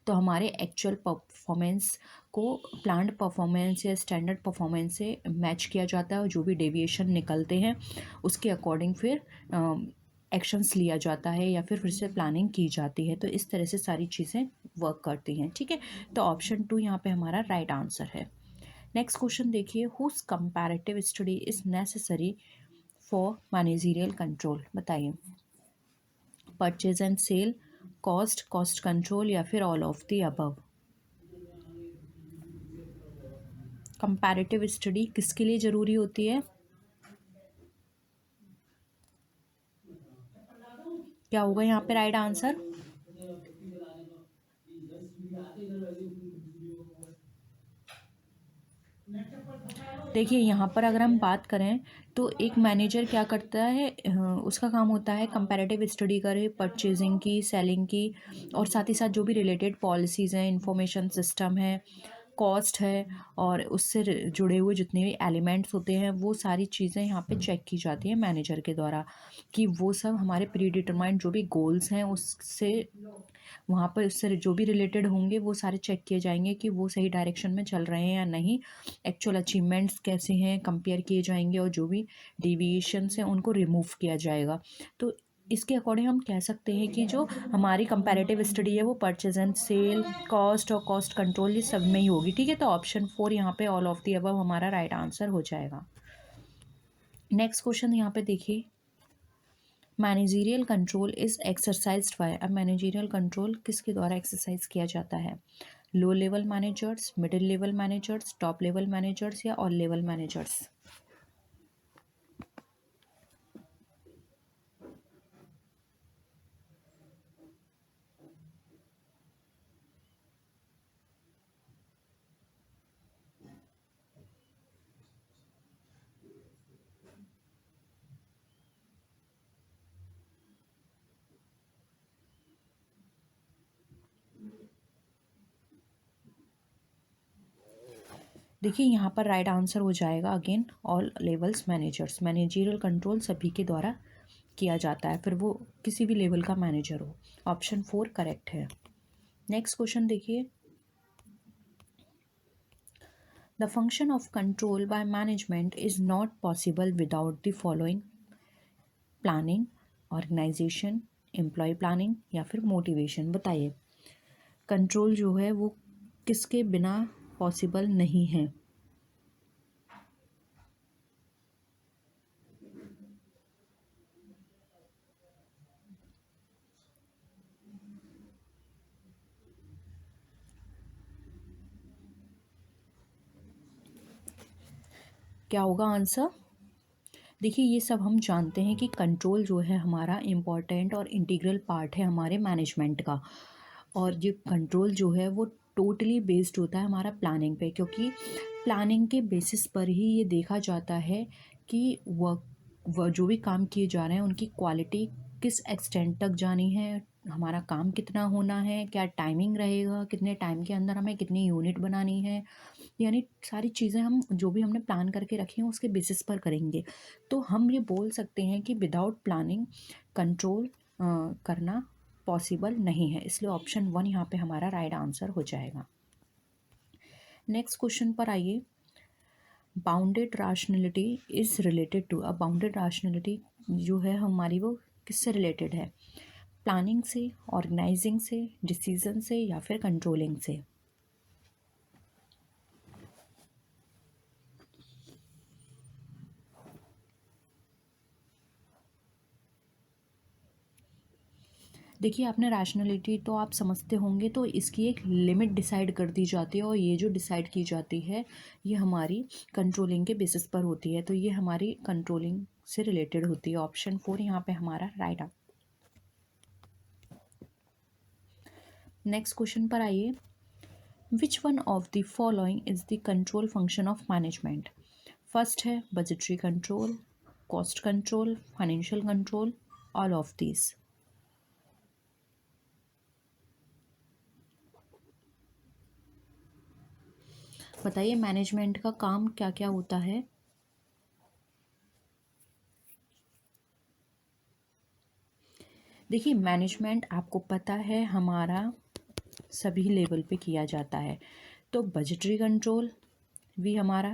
Speaker 1: तो हमारे एक्चुअल परफॉर्मेंस को प्लान्ड परफॉर्मेंस या स्टैंडर्ड परफॉर्मेंस से मैच किया जाता है, और जो भी डेविएशन निकलते हैं उसके अकॉर्डिंग फिर एक्शंस लिया जाता है या फिर से प्लानिंग की जाती है। तो इस तरह से सारी चीज़ें वर्क करती हैं, ठीक है। तो ऑप्शन 2 यहाँ पे हमारा राइट आंसर है। नेक्स्ट क्वेश्चन देखिए, whose comparative study is necessary for managerial control. बताइए, purchase and sale, cost, cost control या फिर all of the above. Comparative study किसके लिए ज़रूरी होती है? क्या होगा यहाँ पे राइट आंसर? देखिए यहाँ पर अगर हम बात करें तो एक मैनेजर क्या करता है, उसका काम होता है कंपैरेटिव स्टडी करे परचेजिंग की, सेलिंग की, और साथ ही साथ जो भी रिलेटेड पॉलिसीज़ हैं, इंफॉर्मेशन सिस्टम है, कॉस्ट है, और उससे जुड़े हुए जितने भी एलिमेंट्स होते हैं वो सारी चीज़ें यहाँ पे चेक की जाती हैं मैनेजर के द्वारा, कि वो सब हमारे प्री डिटरमाइंड जो भी गोल्स हैं उससे, वहाँ पर उससे जो भी रिलेटेड होंगे वो सारे चेक किए जाएंगे कि वो सही डायरेक्शन में चल रहे हैं या नहीं, एक्चुअल अचीवमेंट्स कैसे हैं कंपेयर किए जाएंगे, और जो भी डिविएशंस हैं उनको रिमूव किया जाएगा। तो इसके अकॉर्डिंग हम कह सकते हैं कि जो हमारी कंपैरेटिव स्टडी है वो परचेज एंड सेल, कॉस्ट और कॉस्ट कंट्रोल ये सब में ही होगी, ठीक है। तो ऑप्शन 4 यहाँ पे ऑल ऑफ दी अबव हमारा राइट आंसर हो जाएगा। नेक्स्ट क्वेश्चन यहाँ पे देखिए, managerial control is exercised by. अब मैनेजरियल कंट्रोल किसके द्वारा एक्सरसाइज किया जाता है? Low level managers, middle level managers, top level managers या ऑल लेवल मैनेजर्स। देखिए यहाँ पर राइट आंसर हो जाएगा again all levels managers. Managerial control सभी के द्वारा किया जाता है, फिर वो किसी भी लेवल का मैनेजर हो। ऑप्शन 4 करेक्ट है। नेक्स्ट क्वेश्चन देखिए, the function of control by management is not possible without the following: planning, organisation, employ planning या फिर मोटिवेशन। बताइए, कंट्रोल जो है वो किसके बिना पॉसिबल नहीं है? क्या होगा आंसर? देखिए ये सब हम जानते हैं कि कंट्रोल जो है हमारा इम्पॉर्टेंट और इंटीग्रल पार्ट है हमारे मैनेजमेंट का, और ये कंट्रोल जो है वो टोटली बेस्ड होता है हमारा प्लानिंग पे, क्योंकि प्लानिंग के बेसिस पर ही ये देखा जाता है कि वह जो भी काम किए जा रहे हैं उनकी क्वालिटी किस एक्सटेंट तक जानी है, हमारा काम कितना होना है, क्या टाइमिंग रहेगा, कितने टाइम के अंदर हमें कितनी यूनिट बनानी है, यानी सारी चीज़ें हम जो भी हमने प्लान करके रखी हैं उसके बेसिस पर करेंगे। तो हम ये बोल सकते हैं कि विदाउट प्लानिंग कंट्रोल करना पॉसिबल नहीं है, इसलिए ऑप्शन 1 यहाँ पे हमारा राइट आंसर हो जाएगा। नेक्स्ट क्वेश्चन पर आइए, बाउंडेड राशनलिटी इज़ रिलेटेड टू। अब बाउंडेड राशनलिटी जो है हमारी वो किससे रिलेटेड है? प्लानिंग से, ऑर्गेनाइजिंग से, डिसीजन से या फिर कंट्रोलिंग से। देखिए आपने रैशनैलिटी तो आप समझते होंगे, तो इसकी एक लिमिट डिसाइड कर दी जाती है, और ये जो डिसाइड की जाती है ये हमारी कंट्रोलिंग के बेसिस पर होती है, तो ये हमारी कंट्रोलिंग से रिलेटेड होती है। ऑप्शन 4 यहाँ पे हमारा राइट आंसर। नेक्स्ट क्वेश्चन पर आइए, which one of the following is the control function of management? First है budgetary control, cost control, financial control, all of this. बताइए मैनेजमेंट का काम क्या क्या होता है? देखिए मैनेजमेंट आपको पता है हमारा सभी लेवल पे किया जाता है, तो बजटरी कंट्रोल भी हमारा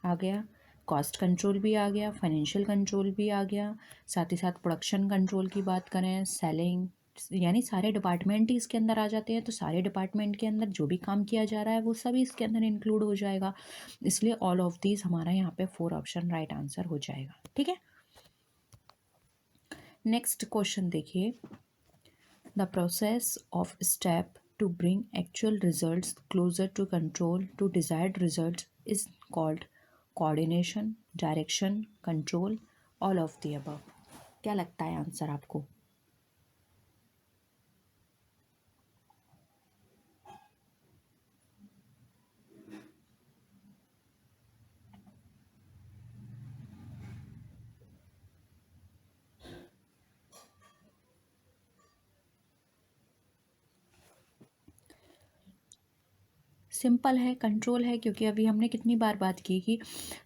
Speaker 1: आ गया, कॉस्ट कंट्रोल भी आ गया, फाइनेंशियल कंट्रोल भी आ गया, साथ ही साथ प्रोडक्शन कंट्रोल की बात करें, सेलिंग, यानी सारे डिपार्टमेंट ही इसके अंदर आ जाते हैं। तो सारे डिपार्टमेंट के अंदर जो भी काम किया जा रहा है वो सभी इसके अंदर इंक्लूड हो जाएगा। इसलिए ऑल ऑफ दीज हमारा यहाँ पे 4 ऑप्शन राइट आंसर हो जाएगा। ठीक है, नेक्स्ट क्वेश्चन देखिए, the process of step to bring actual results closer to control to desired results is called coordination, direction, control, all of the above. क्या लगता है आंसर आपको? सिंपल है, कंट्रोल है, क्योंकि अभी हमने कितनी बार बात की कि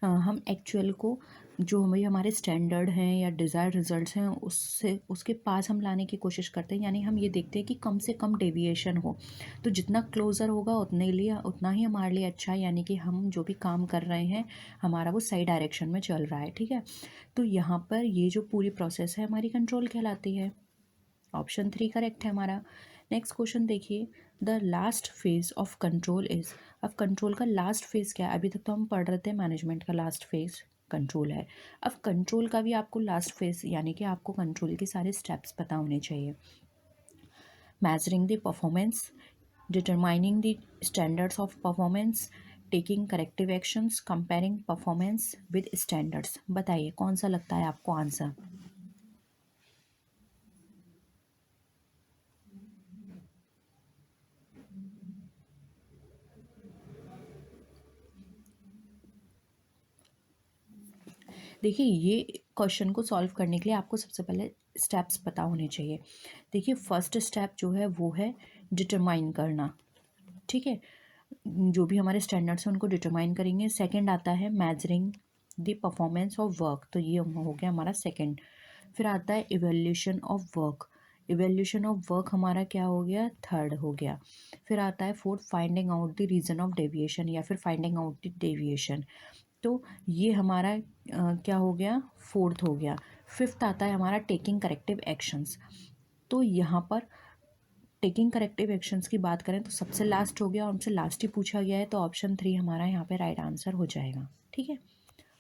Speaker 1: हम एक्चुअल को जो हमें हमारे स्टैंडर्ड हैं या डिज़ायर्ड रिजल्ट्स हैं उससे उसके पास हम लाने की कोशिश करते हैं। यानी हम ये देखते हैं कि कम से कम डेविएशन हो, तो जितना क्लोज़र होगा उतने लिए उतना ही हमारे लिए अच्छा है। यानी कि हम जो भी काम कर रहे हैं हमारा वो सही डायरेक्शन में चल रहा है। ठीक है, तो यहाँ पर ये जो पूरी प्रोसेस है हमारी कंट्रोल कहलाती है। ऑप्शन 3 करेक्ट है हमारा। नेक्स्ट क्वेश्चन देखिए, the last phase of control is. अब कंट्रोल का लास्ट फेज क्या है? अभी तक तो हम पढ़ रहे थे मैनेजमेंट का लास्ट फेज कंट्रोल है। अब कंट्रोल का भी आपको लास्ट फेज, यानी कि आपको कंट्रोल के सारे स्टेप्स पता होने चाहिए। Measuring the performance, determining the standards of performance, taking corrective actions, comparing performance with standards. बताइए कौन सा लगता है आपको आंसर? देखिए, ये क्वेश्चन को सॉल्व करने के लिए आपको सबसे पहले स्टेप्स पता होने चाहिए। देखिए, फर्स्ट स्टेप जो है वो है डिटरमाइन करना। ठीक है, जो भी हमारे स्टैंडर्ड्स हैं उनको डिटरमाइन करेंगे। सेकंड आता है measuring the performance of work, तो ये हो गया हमारा सेकंड। फिर आता है evaluation of work, evaluation of work हमारा क्या हो गया? थर्ड हो गया। फिर आता है fourth, finding out the reason of deviation या फिर फाइंडिंग आउट द डेविएशन, तो ये हमारा क्या हो गया? फोर्थ हो गया। फिफ्थ आता है हमारा टेकिंग करेक्टिव एक्शंस, तो यहाँ पर टेकिंग करेक्टिव एक्शंस की बात करें तो सबसे लास्ट हो गया, हमसे लास्ट ही पूछा गया है, तो ऑप्शन 3 हमारा यहाँ पे राइट आंसर हो जाएगा। ठीक है,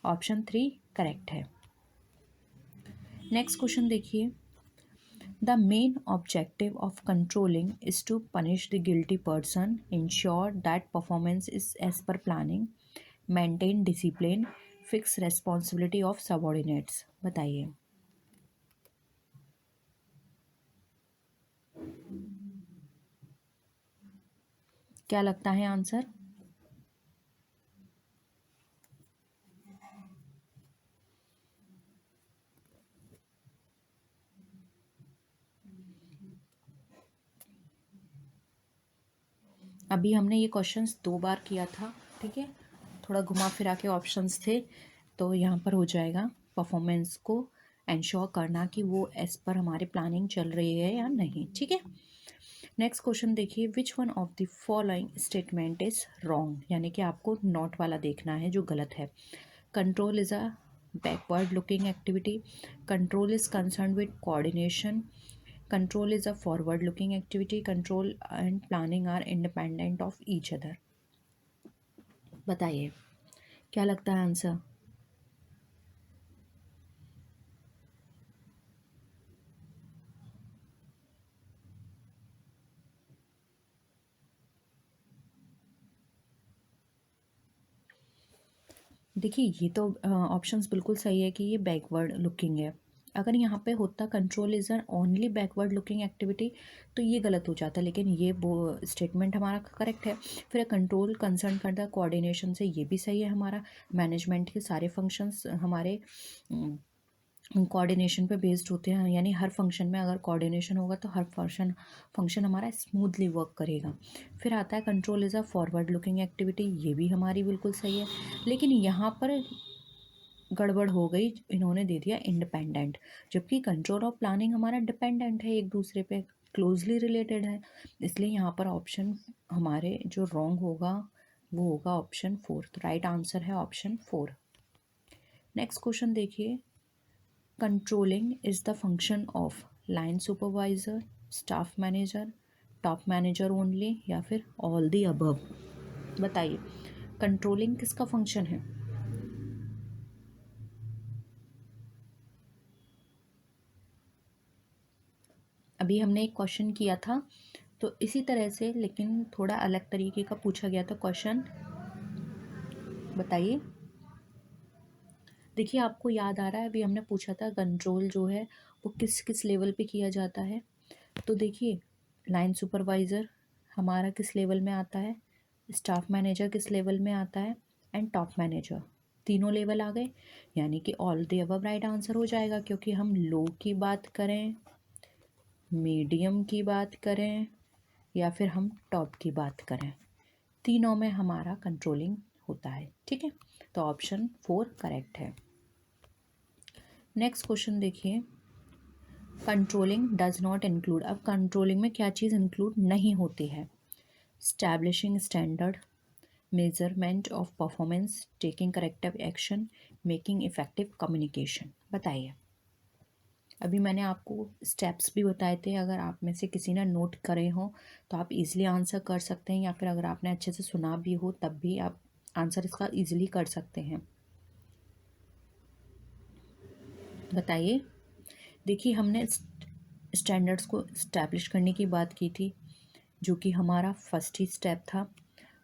Speaker 1: ऑप्शन 3 करेक्ट है। नेक्स्ट क्वेश्चन देखिए, the main objective of controlling is to punish the guilty person, ensure that performance is as per planning, maintain discipline, fix responsibility of subordinates. बताइए। क्या लगता है आंसर? अभी हमने ये क्वेश्चंस 2 बार किया था। ठीक है, थोड़ा घुमा फिरा के ऑप्शंस थे, तो यहाँ पर हो जाएगा परफॉर्मेंस को इंश्योर करना कि वो एज पर हमारी प्लानिंग चल रही है या नहीं। ठीक है, नेक्स्ट क्वेश्चन देखिए, which one of the following statement is wrong, यानी कि आपको नॉट वाला देखना है जो गलत है। Control is a backward looking activity, control is concern with coordination, control is a forward looking activity, control and planning are independent of each other। बताइए क्या लगता है आंसर? देखिए, ये तो ऑप्शंस बिल्कुल सही है कि ये बैकवर्ड लुकिंग है। अगर यहाँ पे होता control is an only backward looking activity तो ये गलत हो जाता, लेकिन ये वो स्टेटमेंट हमारा करेक्ट है। फिर कंट्रोल कंसर्न करता कोऑर्डिनेशन से, ये भी सही है हमारा। मैनेजमेंट के सारे फंक्शंस हमारे कोऑर्डिनेशन पे बेस्ड होते हैं, यानी हर फंक्शन में अगर कोऑर्डिनेशन होगा तो हर फंक्शन फंक्शन हमारा स्मूथली वर्क करेगा। फिर आता है control is a forward looking activity, ये भी हमारी बिल्कुल सही है, लेकिन यहाँ पर गड़बड़ हो गई, इन्होंने दे दिया इंडिपेंडेंट, जबकि कंट्रोल और प्लानिंग हमारा डिपेंडेंट है, एक दूसरे पे क्लोजली रिलेटेड है। इसलिए यहाँ पर ऑप्शन हमारे जो रॉन्ग होगा वो होगा ऑप्शन 4। तो राइट आंसर है ऑप्शन 4। नेक्स्ट क्वेश्चन देखिए, controlling is the function of line supervisor, staff manager, top manager only, या फिर ऑल द अबव। बताइए कंट्रोलिंग किसका फंक्शन है। अभी हमने एक क्वेश्चन किया था तो इसी तरह से, लेकिन थोड़ा अलग तरीके का पूछा गया था क्वेश्चन। बताइए। देखिए आपको याद आ रहा है, अभी हमने पूछा था कंट्रोल जो है वो किस किस लेवल पे किया जाता है। तो देखिए लाइन सुपरवाइज़र हमारा किस लेवल में आता है, स्टाफ मैनेजर किस लेवल में आता है, एंड टॉप मैनेजर। तीनों लेवल आ गए, यानी कि all the above right answer हो जाएगा, क्योंकि हम लो की बात करें, मीडियम की बात करें, या फिर हम टॉप की बात करें, तीनों में हमारा कंट्रोलिंग होता है। ठीक है, तो ऑप्शन 4 करेक्ट है। नेक्स्ट क्वेश्चन देखिए, कंट्रोलिंग डज नॉट इंक्लूड। अब कंट्रोलिंग में क्या चीज़ इंक्लूड नहीं होती है। Establishing standard, measurement of performance, taking corrective action, making effective communication. बताइए। अभी मैंने आपको स्टेप्स भी बताए थे, अगर आप में से किसी ने नोट करे हो तो आप इजीली आंसर कर सकते हैं, या फिर अगर आपने अच्छे से सुना भी हो तब भी आप आंसर इसका इजीली कर सकते हैं। बताइए। देखिए हमने स्टैंडर्ड्स को इस्टेब्लिश करने की बात की थी, जो कि हमारा फर्स्ट ही स्टेप था।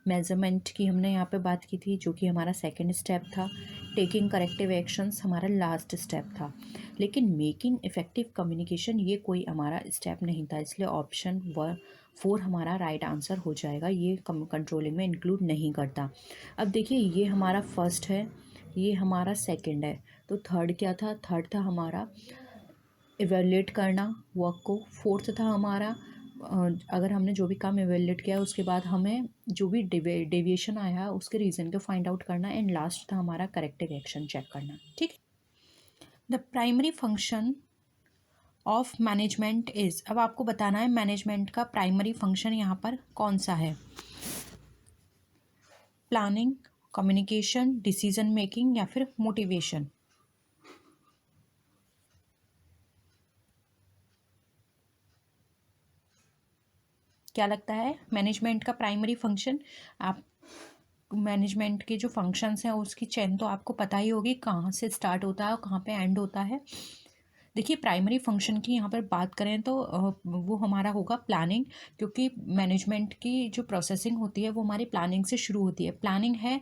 Speaker 1: मेजरमेंट की हमने यहाँ पे बात की थी, जो कि हमारा सेकंड स्टेप था। टेकिंग करेक्टिव एक्शंस हमारा लास्ट स्टेप था। लेकिन मेकिंग इफ़ेक्टिव कम्युनिकेशन ये कोई हमारा स्टेप नहीं था, इसलिए ऑप्शन 4 हमारा राइट आंसर हो जाएगा। ये कंट्रोलिंग में इंक्लूड नहीं करता। अब देखिए ये हमारा फर्स्ट है, ये हमारा सेकंड है, तो थर्ड क्या था। थर्ड था हमारा इवेल्युएट करना वर्क को। फोर्थ था हमारा अगर हमने जो भी काम इवेल्युएट किया उसके बाद हमें जो भी डेविएशन आया उसके रीज़न को फाइंड आउट करना। एंड लास्ट था हमारा करेक्टिव एक्शन चेक करना। ठीक। The primary function of management is. अब आपको बताना है मैनेजमेंट का प्राइमरी फंक्शन यहाँ पर कौन सा है। प्लानिंग, कम्युनिकेशन, डिसीजन मेकिंग, या फिर मोटिवेशन। क्या लगता है मैनेजमेंट का प्राइमरी फंक्शन। आप मैनेजमेंट के जो फंक्शंस हैं उसकी चेन तो आपको पता ही होगी, कहाँ से स्टार्ट होता है और कहाँ पे एंड होता है। देखिए प्राइमरी फंक्शन की यहाँ पर बात करें तो वो हमारा होगा प्लानिंग, क्योंकि मैनेजमेंट की जो प्रोसेसिंग होती है वो हमारी प्लानिंग से शुरू होती है। प्लानिंग है,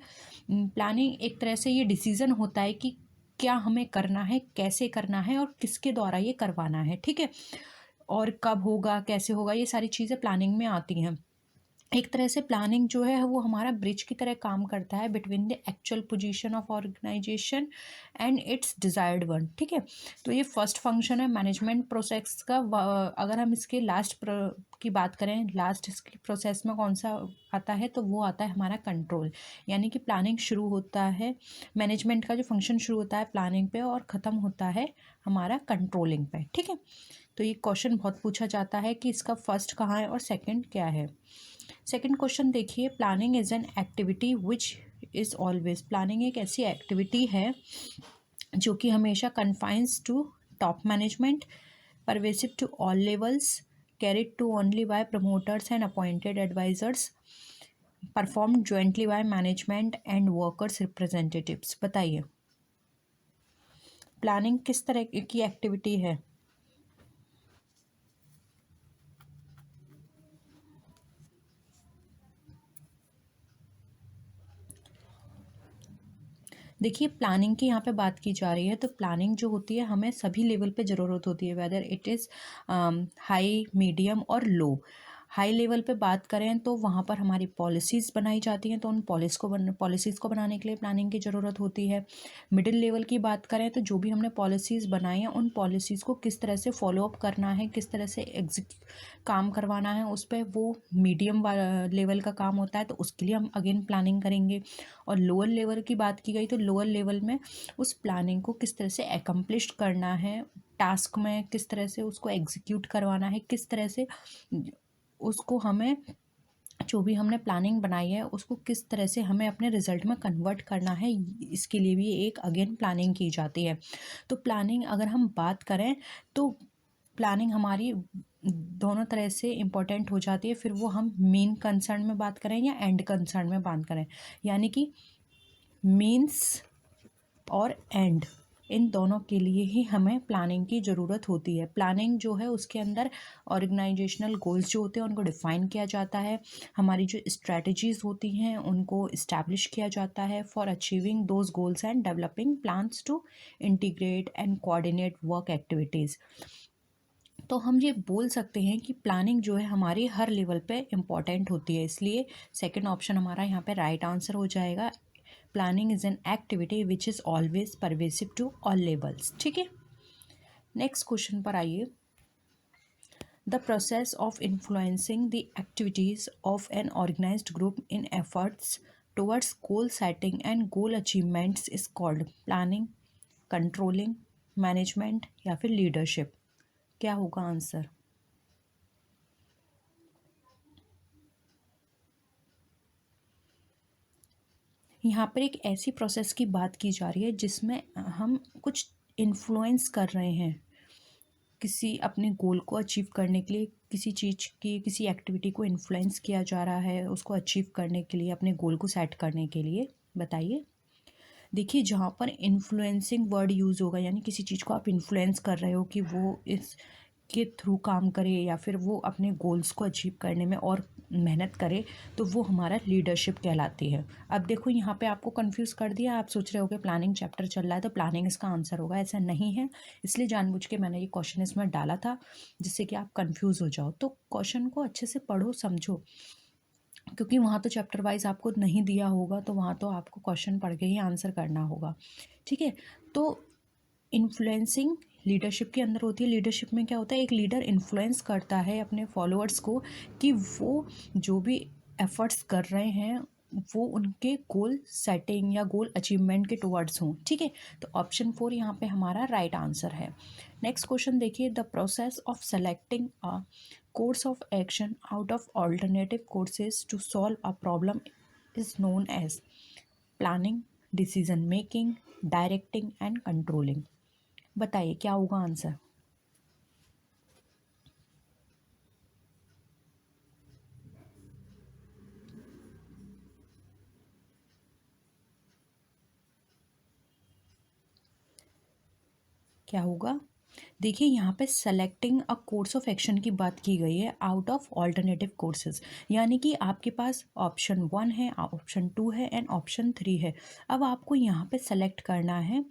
Speaker 1: प्लानिंग एक तरह से ये डिसीज़न होता है कि क्या हमें करना है, कैसे करना है और किसके द्वारा ये करवाना है। ठीक है, और कब होगा, कैसे होगा, ये सारी चीज़ें प्लानिंग में आती हैं। एक तरह से प्लानिंग जो है वो हमारा ब्रिज की तरह काम करता है between the actual position of organisation and its desired one. ठीक है, तो ये फर्स्ट फंक्शन है मैनेजमेंट प्रोसेस का। अगर हम इसके लास्ट की बात करें, लास्ट इसकी प्रोसेस में कौन सा आता है, तो वो आता है हमारा कंट्रोल। यानी कि प्लानिंग शुरू होता है, मैनेजमेंट का जो फंक्शन शुरू होता है प्लानिंग पे और ख़त्म होता है हमारा कंट्रोलिंग पे। ठीक है, तो ये क्वेश्चन बहुत पूछा जाता है कि इसका फर्स्ट कहाँ है और सेकंड क्या है। सेकंड क्वेश्चन देखिए, planning is an activity which is always. प्लानिंग एक ऐसी एक्टिविटी है जो कि हमेशा confines to top management, pervasive to all levels, carried to only by promoters and appointed advisers, perform jointly by management and workers representatives. बताइए planning किस तरह की एक्टिविटी है। देखिए प्लानिंग की यहाँ पे बात की जा रही है, तो प्लानिंग जो होती है हमें सभी लेवल पे ज़रूरत होती है, whether it is high, medium और लो। हाई लेवल पे बात करें तो वहाँ पर हमारी पॉलिसीज़ बनाई जाती हैं, तो उन पॉलिसीज़ को बनाने के लिए प्लानिंग की ज़रूरत होती है। मिडिल लेवल की बात करें तो जो भी हमने पॉलिसीज़ बनाई हैं उन पॉलिसीज़ को किस तरह से फॉलोअप करना है, किस तरह से काम करवाना है, उस पर वो मीडियम लेवल का काम होता है, तो उसके लिए हम अगेन प्लानिंग करेंगे। और लोअर लेवल की बात की गई तो लोअर लेवल में उस प्लानिंग को किस तरह से एकम्प्लिश करना है, टास्क में किस तरह से उसको एग्जीक्यूट करवाना है, किस तरह से उसको हमें जो भी हमने प्लानिंग बनाई है उसको किस तरह से हमें अपने रिजल्ट में कन्वर्ट करना है, इसके लिए भी एक अगेन प्लानिंग की जाती है। तो प्लानिंग अगर हम बात करें तो प्लानिंग हमारी दोनों तरह से इम्पोर्टेंट हो जाती है, फिर वो हम मेन कंसर्न में बात करें या एंड कंसर्न में बात करें, यानी कि मीन्स और एंड, इन दोनों के लिए ही हमें प्लानिंग की ज़रूरत होती है। प्लानिंग जो है उसके अंदर ऑर्गेनाइजेशनल गोल्स जो होते हैं उनको डिफ़ाइन किया जाता है, हमारी जो स्ट्रेटजीज़ होती हैं उनको इस्टेब्लिश किया जाता है for achieving those goals and developing plans to integrate and coordinate work activities. तो हम ये बोल सकते हैं कि प्लानिंग जो है हमारी हर लेवल पे इम्पॉर्टेंट होती है, इसलिए सेकंड ऑप्शन हमारा यहाँ पे राइट आंसर हो जाएगा। Planning is an activity which is always pervasive to all levels. ठीक है, नेक्स्ट क्वेश्चन पर आइए। The process of influencing the activities of an organised group in efforts towards goal setting and goal achievements is called planning, controlling, management या फिर leadership. क्या होगा answer? यहाँ पर एक ऐसी प्रोसेस की बात की जा रही है जिसमें हम कुछ इन्फ्लुएंस कर रहे हैं किसी अपने गोल को अचीव करने के लिए, किसी चीज़ की किसी एक्टिविटी को इन्फ्लुएंस किया जा रहा है उसको अचीव करने के लिए, अपने गोल को सेट करने के लिए। बताइए। देखिए, जहाँ पर इन्फ्लुएंसिंग वर्ड यूज़ होगा यानी किसी चीज़ को आप इन्फ्लुएंस कर रहे हो कि वो इस के थ्रू काम करे या फिर वो अपने गोल्स को अचीव करने में और मेहनत करे, तो वो हमारा लीडरशिप कहलाती है। अब देखो यहाँ पे आपको कंफ्यूज कर दिया, आप सोच रहे हो कि प्लानिंग चैप्टर चल रहा है तो प्लानिंग इसका आंसर होगा, ऐसा नहीं है। इसलिए जानबूझ के मैंने ये क्वेश्चन इसमें डाला था जिससे कि आप कंफ्यूज हो जाओ। तो क्वेश्चन को अच्छे से पढ़ो, समझो, क्योंकि वहाँ तो चैप्टर वाइज आपको नहीं दिया होगा, तो वहाँ तो आपको क्वेश्चन पढ़ के ही आंसर करना होगा। ठीक है, तो इन्फ्लुएंसिंग लीडरशिप के अंदर होती है। लीडरशिप में क्या होता है, एक लीडर इन्फ्लुएंस करता है अपने फॉलोअर्स को कि वो जो भी एफर्ट्स कर रहे हैं वो उनके गोल सेटिंग या गोल अचीवमेंट के टुवर्ड्स हों। ठीक है, तो ऑप्शन 4 यहाँ पे हमारा राइट आंसर है। नेक्स्ट क्वेश्चन देखिए। The process of selecting a course of action out of alternative courses to solve a problem is known as planning, decision making, directing and controlling. बताइए क्या होगा आंसर? क्या होगा? देखिए, यहाँ पे selecting a course of action की बात की गई है आउट ऑफ ऑल्टरनेटिव कोर्सेज, यानी कि आपके पास ऑप्शन 1 है, ऑप्शन 2 है एंड ऑप्शन 3 है। अब आपको यहाँ पे सेलेक्ट करना है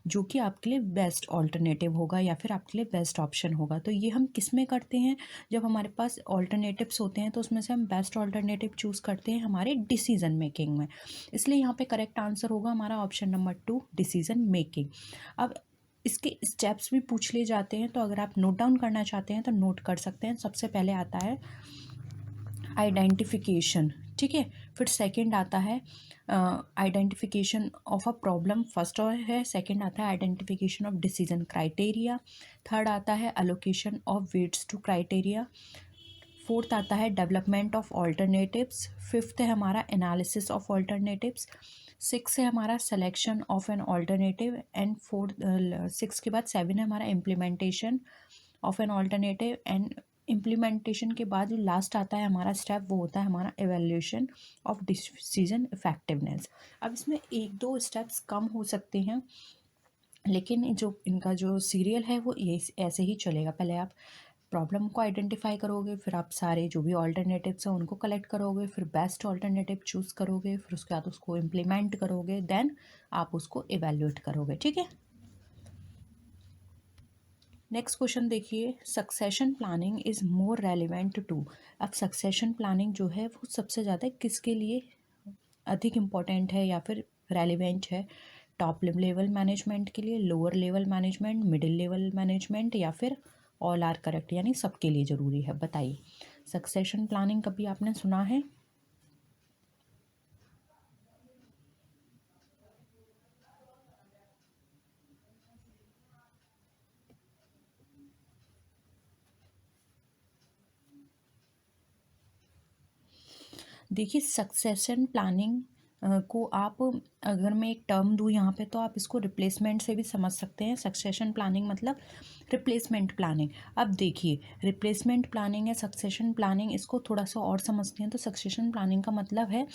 Speaker 1: जो कि आपके लिए बेस्ट ऑल्टरनेटिव होगा या फिर आपके लिए बेस्ट ऑप्शन होगा। तो ये हम किस में करते हैं? जब हमारे पास ऑल्टरनेटिव्स होते हैं तो उसमें से हम बेस्ट ऑल्टरनेटिव चूज़ करते हैं हमारे डिसीजन मेकिंग में। इसलिए यहाँ पे करेक्ट आंसर होगा हमारा ऑप्शन नंबर 2, डिसीजन मेकिंग। अब इसके स्टेप्स भी पूछ लिए जाते हैं, तो अगर आप नोट डाउन करना चाहते हैं तो नोट कर सकते हैं। सबसे पहले आता है आइडेंटिफिकेशन। ठीक है, फिर सेकंड आता है identification of a problem, first और है। सेकंड आता है identification of decision criteria. Third आता है allocation of weights to criteria. Fourth आता है डेवलपमेंट ऑफ ऑल्टरनेटिव्स। फिफ्थ है हमारा एनालिसिस ऑफ ऑल्टरनेटिव्स। सिक्स है हमारा selection of an alternative and fourth, six के बाद सेवन है हमारा implementation of an alternative and implementation के बाद जो लास्ट आता है हमारा स्टेप वो होता है हमारा एवेल्यूशन ऑफ डिसीजन इफेक्टिवनेस। अब इसमें एक दो स्टेप्स कम हो सकते हैं, लेकिन जो इनका जो सीरियल है वो ये ऐसे ही चलेगा। पहले आप प्रॉब्लम को आइडेंटिफाई करोगे, फिर आप सारे जो भी ऑल्टरनेटिव्स हैं उनको कलेक्ट करोगे, फिर बेस्ट ऑल्टरनेटिव चूज़ करोगे, फिर उसके बाद उसको इम्प्लीमेंट करोगे, देन आप उसको इवेल्युएट करोगे। ठीक है, नेक्स्ट क्वेश्चन देखिए। Succession planning is more relevant to. अब सक्सेशन प्लानिंग जो है वो सबसे ज़्यादा किसके लिए अधिक इम्पॉर्टेंट है या फिर रेलिवेंट है? टॉप लेवल मैनेजमेंट के लिए, lower level management, middle level management या फिर ऑल आर करेक्ट, यानी सबके लिए ज़रूरी है। बताइए, सक्सेशन प्लानिंग कभी आपने सुना है? देखिए सक्सेशन प्लानिंग को आप, अगर मैं एक टर्म दूँ यहाँ पे, तो आप इसको रिप्लेसमेंट से भी समझ सकते हैं। सक्सेशन प्लानिंग मतलब रिप्लेसमेंट प्लानिंग। अब देखिए रिप्लेसमेंट प्लानिंग है, सक्सेशन प्लानिंग, इसको थोड़ा सा और समझते हैं। तो सक्सेशन प्लानिंग का मतलब है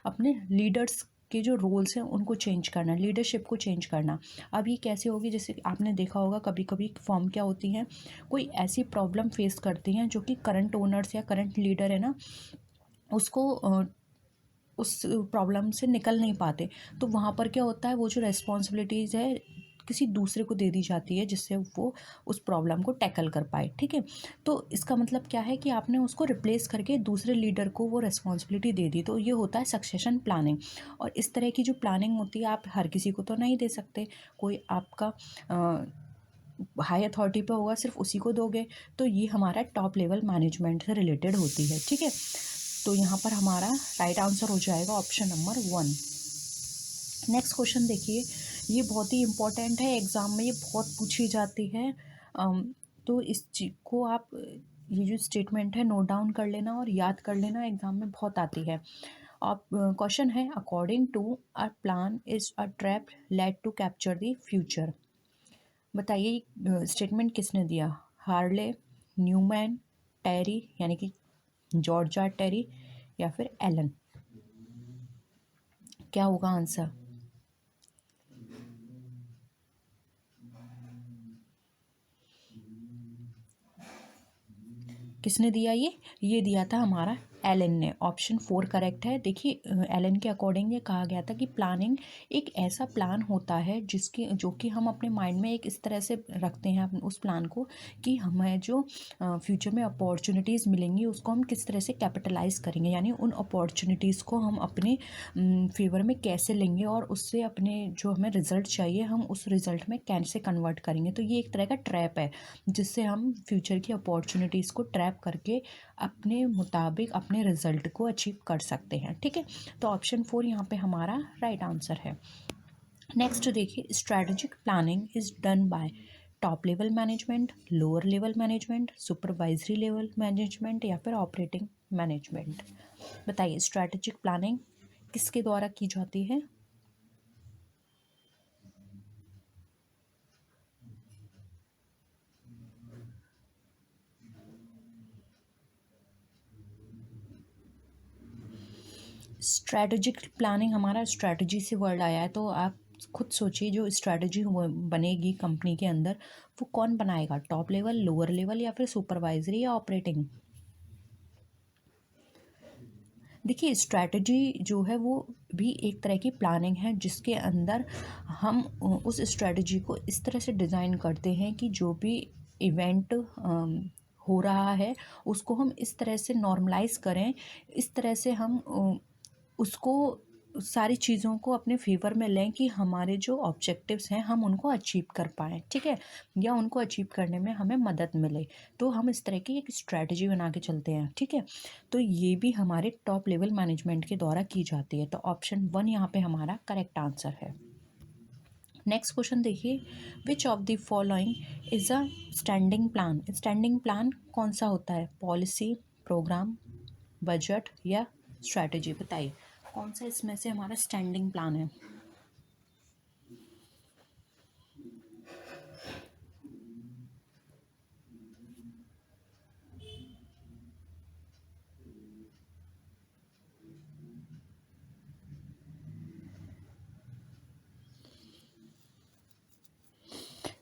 Speaker 1: अपने लीडर्स के जो रोल्स हैं उनको चेंज करना, लीडरशिप को चेंज करना। अब ये कैसे होगी, जैसे कि आपने देखा होगा कभी कभी फॉर्म क्या होती हैं, कोई ऐसी प्रॉब्लम फेस करती हैं जो कि करंट ओनर्स या करंट लीडर है ना, उसको उस प्रॉब्लम से निकल नहीं पाते। तो वहाँ पर क्या होता है, वो जो रिस्पॉन्सिबिलिटीज़ है किसी दूसरे को दे दी जाती है जिससे वो उस प्रॉब्लम को टैकल कर पाए। ठीक है, तो इसका मतलब क्या है कि आपने उसको रिप्लेस करके दूसरे लीडर को वो रिस्पॉन्सिबिलिटी दे दी। तो ये होता है सक्सेशन प्लानिंग। और इस तरह की जो प्लानिंग होती है आप हर किसी को तो नहीं दे सकते, कोई आपका हाई अथॉरिटी पे होगा सिर्फ उसी को दोगे। तो ये हमारा टॉप लेवल मैनेजमेंट से रिलेटेड होती है। ठीक है, तो यहाँ पर हमारा राइट आंसर हो जाएगा ऑप्शन नंबर 1। नेक्स्ट क्वेश्चन देखिए, ये बहुत ही इम्पोर्टेंट है, एग्ज़ाम में ये बहुत पूछी जाती है। तो इस चीज़ को आप, ये जो स्टेटमेंट है नोट डाउन कर लेना और याद कर लेना, एग्ज़ाम में बहुत आती है। अब क्वेश्चन है, according to a plan is a trap laid to capture the future. बताइए स्टेटमेंट किसने दिया, हार्ले, न्यूमैन, टेरी यानी कि जॉर्ज आर टेरी, या फिर एलन। क्या होगा आंसर? किसने दिया ये दिया था हमारा एलन ने। ऑप्शन 4 करेक्ट है। देखिए एलन के अकॉर्डिंग ये कहा गया था कि प्लानिंग एक ऐसा प्लान होता है जिसकी जो कि हम अपने माइंड में एक इस तरह से रखते हैं उस प्लान को, कि हमें जो फ्यूचर में अपॉर्चुनिटीज़ मिलेंगी उसको हम किस तरह से कैपिटलाइज करेंगे, यानी उन अपॉर्चुनिटीज़ को हम अपने फेवर में कैसे लेंगे और उससे अपने जो हमें रिज़ल्ट चाहिए हम उस रिज़ल्ट में कैसे कन्वर्ट करेंगे। तो ये एक तरह का ट्रैप है जिससे हम फ्यूचर की अपॉर्चुनिटीज़ को ट्रैप करके अपने मुताबिक अपने रिज़ल्ट को अचीव कर सकते हैं। ठीक है, तो ऑप्शन 4 यहाँ पे हमारा राइट आंसर है। नेक्स्ट देखिए, strategic planning is done by top level management, lower level management, supervisory level management, या फिर ऑपरेटिंग मैनेजमेंट। बताइए स्ट्रैटेजिक प्लानिंग किसके द्वारा की जाती है? स्ट्रैटेजिक प्लानिंग हमारा स्ट्रैटेजी से वर्ड आया है, तो आप खुद सोचिए जो स्ट्रैटेजी बनेगी कंपनी के अंदर वो कौन बनाएगा, टॉप लेवल, लोअर लेवल, या फिर सुपरवाइजरी या ऑपरेटिंग। देखिए स्ट्रैटेजी जो है वो भी एक तरह की प्लानिंग है जिसके अंदर हम उस स्ट्रैटेजी को इस तरह से डिज़ाइन करते हैं कि जो भी इवेंट हो रहा है उसको हम इस तरह से नॉर्मलाइज करें, इस तरह से हम उसको सारी चीज़ों को अपने फेवर में लें कि हमारे जो ऑब्जेक्टिव्स हैं हम उनको अचीव कर पाएँ। ठीक है, या उनको अचीव करने में हमें मदद मिले। तो हम इस तरह की एक स्ट्रैटेजी बना के चलते हैं। ठीक है, तो ये भी हमारे टॉप लेवल मैनेजमेंट के द्वारा की जाती है। तो ऑप्शन 1 यहाँ पे हमारा करेक्ट आंसर है। नेक्स्ट क्वेश्चन देखिए, which of the following is a standing plan. Standing plan कौन सा होता है, पॉलिसी, प्रोग्राम, बजट, या स्ट्रैटेजी। बताइए कौन सा इसमें से हमारा स्टैंडिंग प्लान है?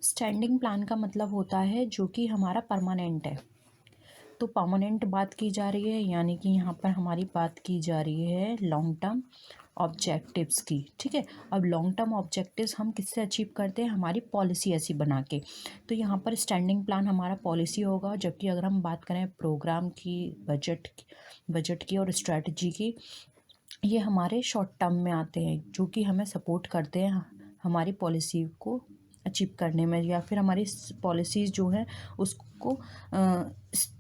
Speaker 1: स्टैंडिंग प्लान का मतलब होता है जो कि हमारा परमानेंट है। तो परमानेंट बात की जा रही है, यानी कि यहाँ पर हमारी बात की जा रही है लॉन्ग टर्म ऑब्जेक्टिव्स की। ठीक है, अब लॉन्ग टर्म ऑब्जेक्टिव्स हम किससे अचीव करते हैं, हमारी पॉलिसी ऐसी बना के। तो यहाँ पर स्टैंडिंग प्लान हमारा पॉलिसी होगा, जबकि अगर हम बात करें प्रोग्राम की, बजट की और स्ट्रैटेजी की, ये हमारे शॉर्ट टर्म में आते हैं जो कि हमें सपोर्ट करते हैं हमारी पॉलिसी को अचीव करने में, या फिर हमारी पॉलिसीज़ जो है उसको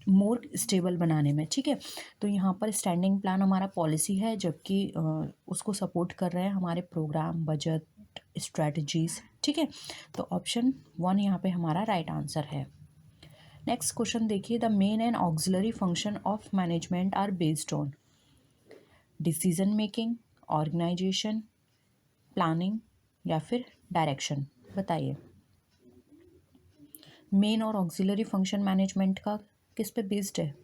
Speaker 1: मोर स्टेबल बनाने में। ठीक है, तो यहाँ पर स्टैंडिंग प्लान हमारा पॉलिसी है, जबकि उसको सपोर्ट कर रहे हैं हमारे प्रोग्राम, बजट, स्ट्रेटजीज। ठीक है, तो ऑप्शन 1 यहाँ पे हमारा राइट आंसर है। नेक्स्ट क्वेश्चन देखिए, the main and auxiliary function of management are based on. Decision making, organisation, planning या फिर डायरेक्शन? बताइए। मेन और ऑक्सिलरी फंक्शन मैनेजमेंट का किस पे बेस्ड है?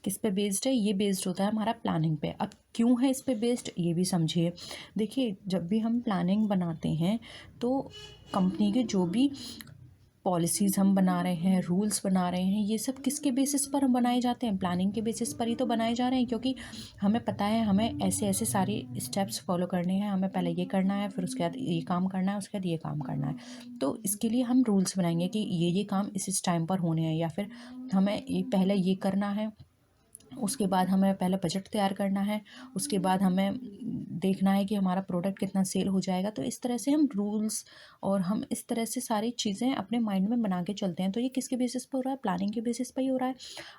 Speaker 1: किस पे बेस्ड है? ये बेस्ड होता है हमारा प्लानिंग पे। अब क्यों है इस पे बेस्ड, ये भी समझिए। देखिए, जब भी हम प्लानिंग बनाते हैं तो कंपनी के जो भी पॉलिसीज़ हम बना रहे हैं, रूल्स बना रहे हैं, ये सब किसके बेसिस पर हम बनाए जाते हैं? प्लानिंग के बेसिस पर ही तो बनाए जा रहे हैं, क्योंकि हमें पता है हमें ऐसे ऐसे सारे स्टेप्स फॉलो करने हैं, हमें पहले ये करना है, फिर उसके बाद ये काम करना है, उसके बाद ये काम करना है। तो इसके लिए हम रूल्स बनाएंगे कि ये काम इस टाइम पर होने हैं, या फिर हमें ये पहले ये करना है, उसके बाद हमें पहले बजट तैयार करना है, उसके बाद हमें देखना है कि हमारा प्रोडक्ट कितना सेल हो जाएगा। तो इस तरह से हम रूल्स और हम इस तरह से सारी चीज़ें अपने माइंड में बना के चलते हैं। तो ये किसके बेसिस पर हो रहा है? प्लानिंग के बेसिस पर ही हो रहा है।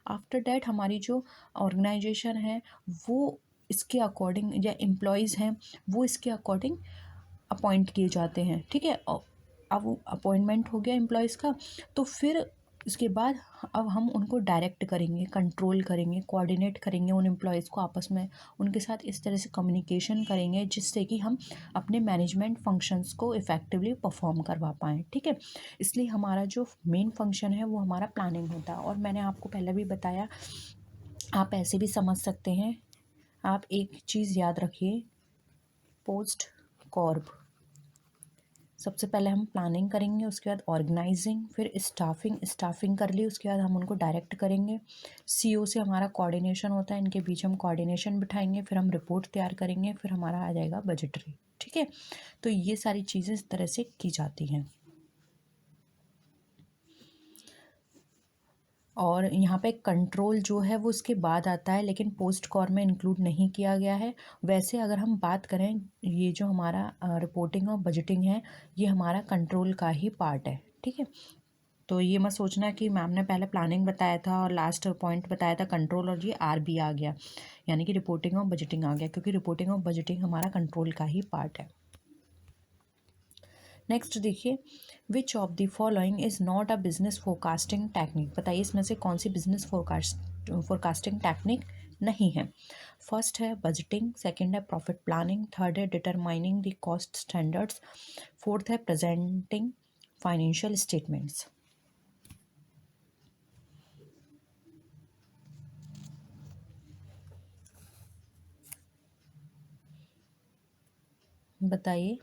Speaker 1: आफ्टर दैट हमारी जो ऑर्गेनाइजेशन है वो इसके अकॉर्डिंग, या एम्प्लॉयज़ हैं वो इसके अकॉर्डिंग अपॉइंट किए जाते हैं। ठीक है, अब वो अपॉइंटमेंट हो गया एम्प्लॉयज़ का, तो फिर इसके बाद अब हम उनको डायरेक्ट करेंगे, कंट्रोल करेंगे, कोऑर्डिनेट करेंगे उन एम्प्लॉयज़ को आपस में, उनके साथ इस तरह से कम्युनिकेशन करेंगे जिससे कि हम अपने मैनेजमेंट फंक्शंस को इफ़ेक्टिवली परफॉर्म करवा पाएँ। ठीक है, इसलिए हमारा जो मेन फंक्शन है वो हमारा प्लानिंग होता है। और मैंने आपको पहले भी बताया, आप ऐसे भी समझ सकते हैं। आप एक चीज़ याद रखिए, पोस्ट कॉर्ब, सबसे पहले हम प्लानिंग करेंगे, उसके बाद ऑर्गेनाइजिंग, फिर स्टाफिंग कर ली, उसके बाद हम उनको डायरेक्ट करेंगे। सीओ से हमारा कोऑर्डिनेशन होता है, इनके बीच हम कोऑर्डिनेशन बिठाएंगे, फिर हम रिपोर्ट तैयार करेंगे, फिर हमारा आ जाएगा बजटरी। ठीक है, तो ये सारी चीज़ें इस तरह से की जाती हैं। और यहाँ पे कंट्रोल जो है वो उसके बाद आता है, लेकिन पोस्ट कॉर में इंक्लूड नहीं किया गया है। वैसे अगर हम बात करें, ये जो हमारा रिपोर्टिंग और बजटिंग है, ये हमारा कंट्रोल का ही पार्ट है। ठीक है, तो ये मत सोचना कि मैम ने पहले प्लानिंग बताया था और लास्ट पॉइंट बताया था कंट्रोल, और ये आर बी आ गया, यानी कि रिपोर्टिंग और बजटिंग आ गया, क्योंकि रिपोर्टिंग और बजटिंग हमारा कंट्रोल का ही पार्ट है। नेक्स्ट देखिए, which of the following is not a business forecasting technique? बताइए इसमें से कौन सी बिजनेस फोरकास्टिंग टेक्निक नहीं है? फर्स्ट है बजटिंग, सेकंड है प्रॉफिट प्लानिंग, थर्ड है determining the cost standards, fourth है प्रेजेंटिंग फाइनेंशियल स्टेटमेंट्स। बताइए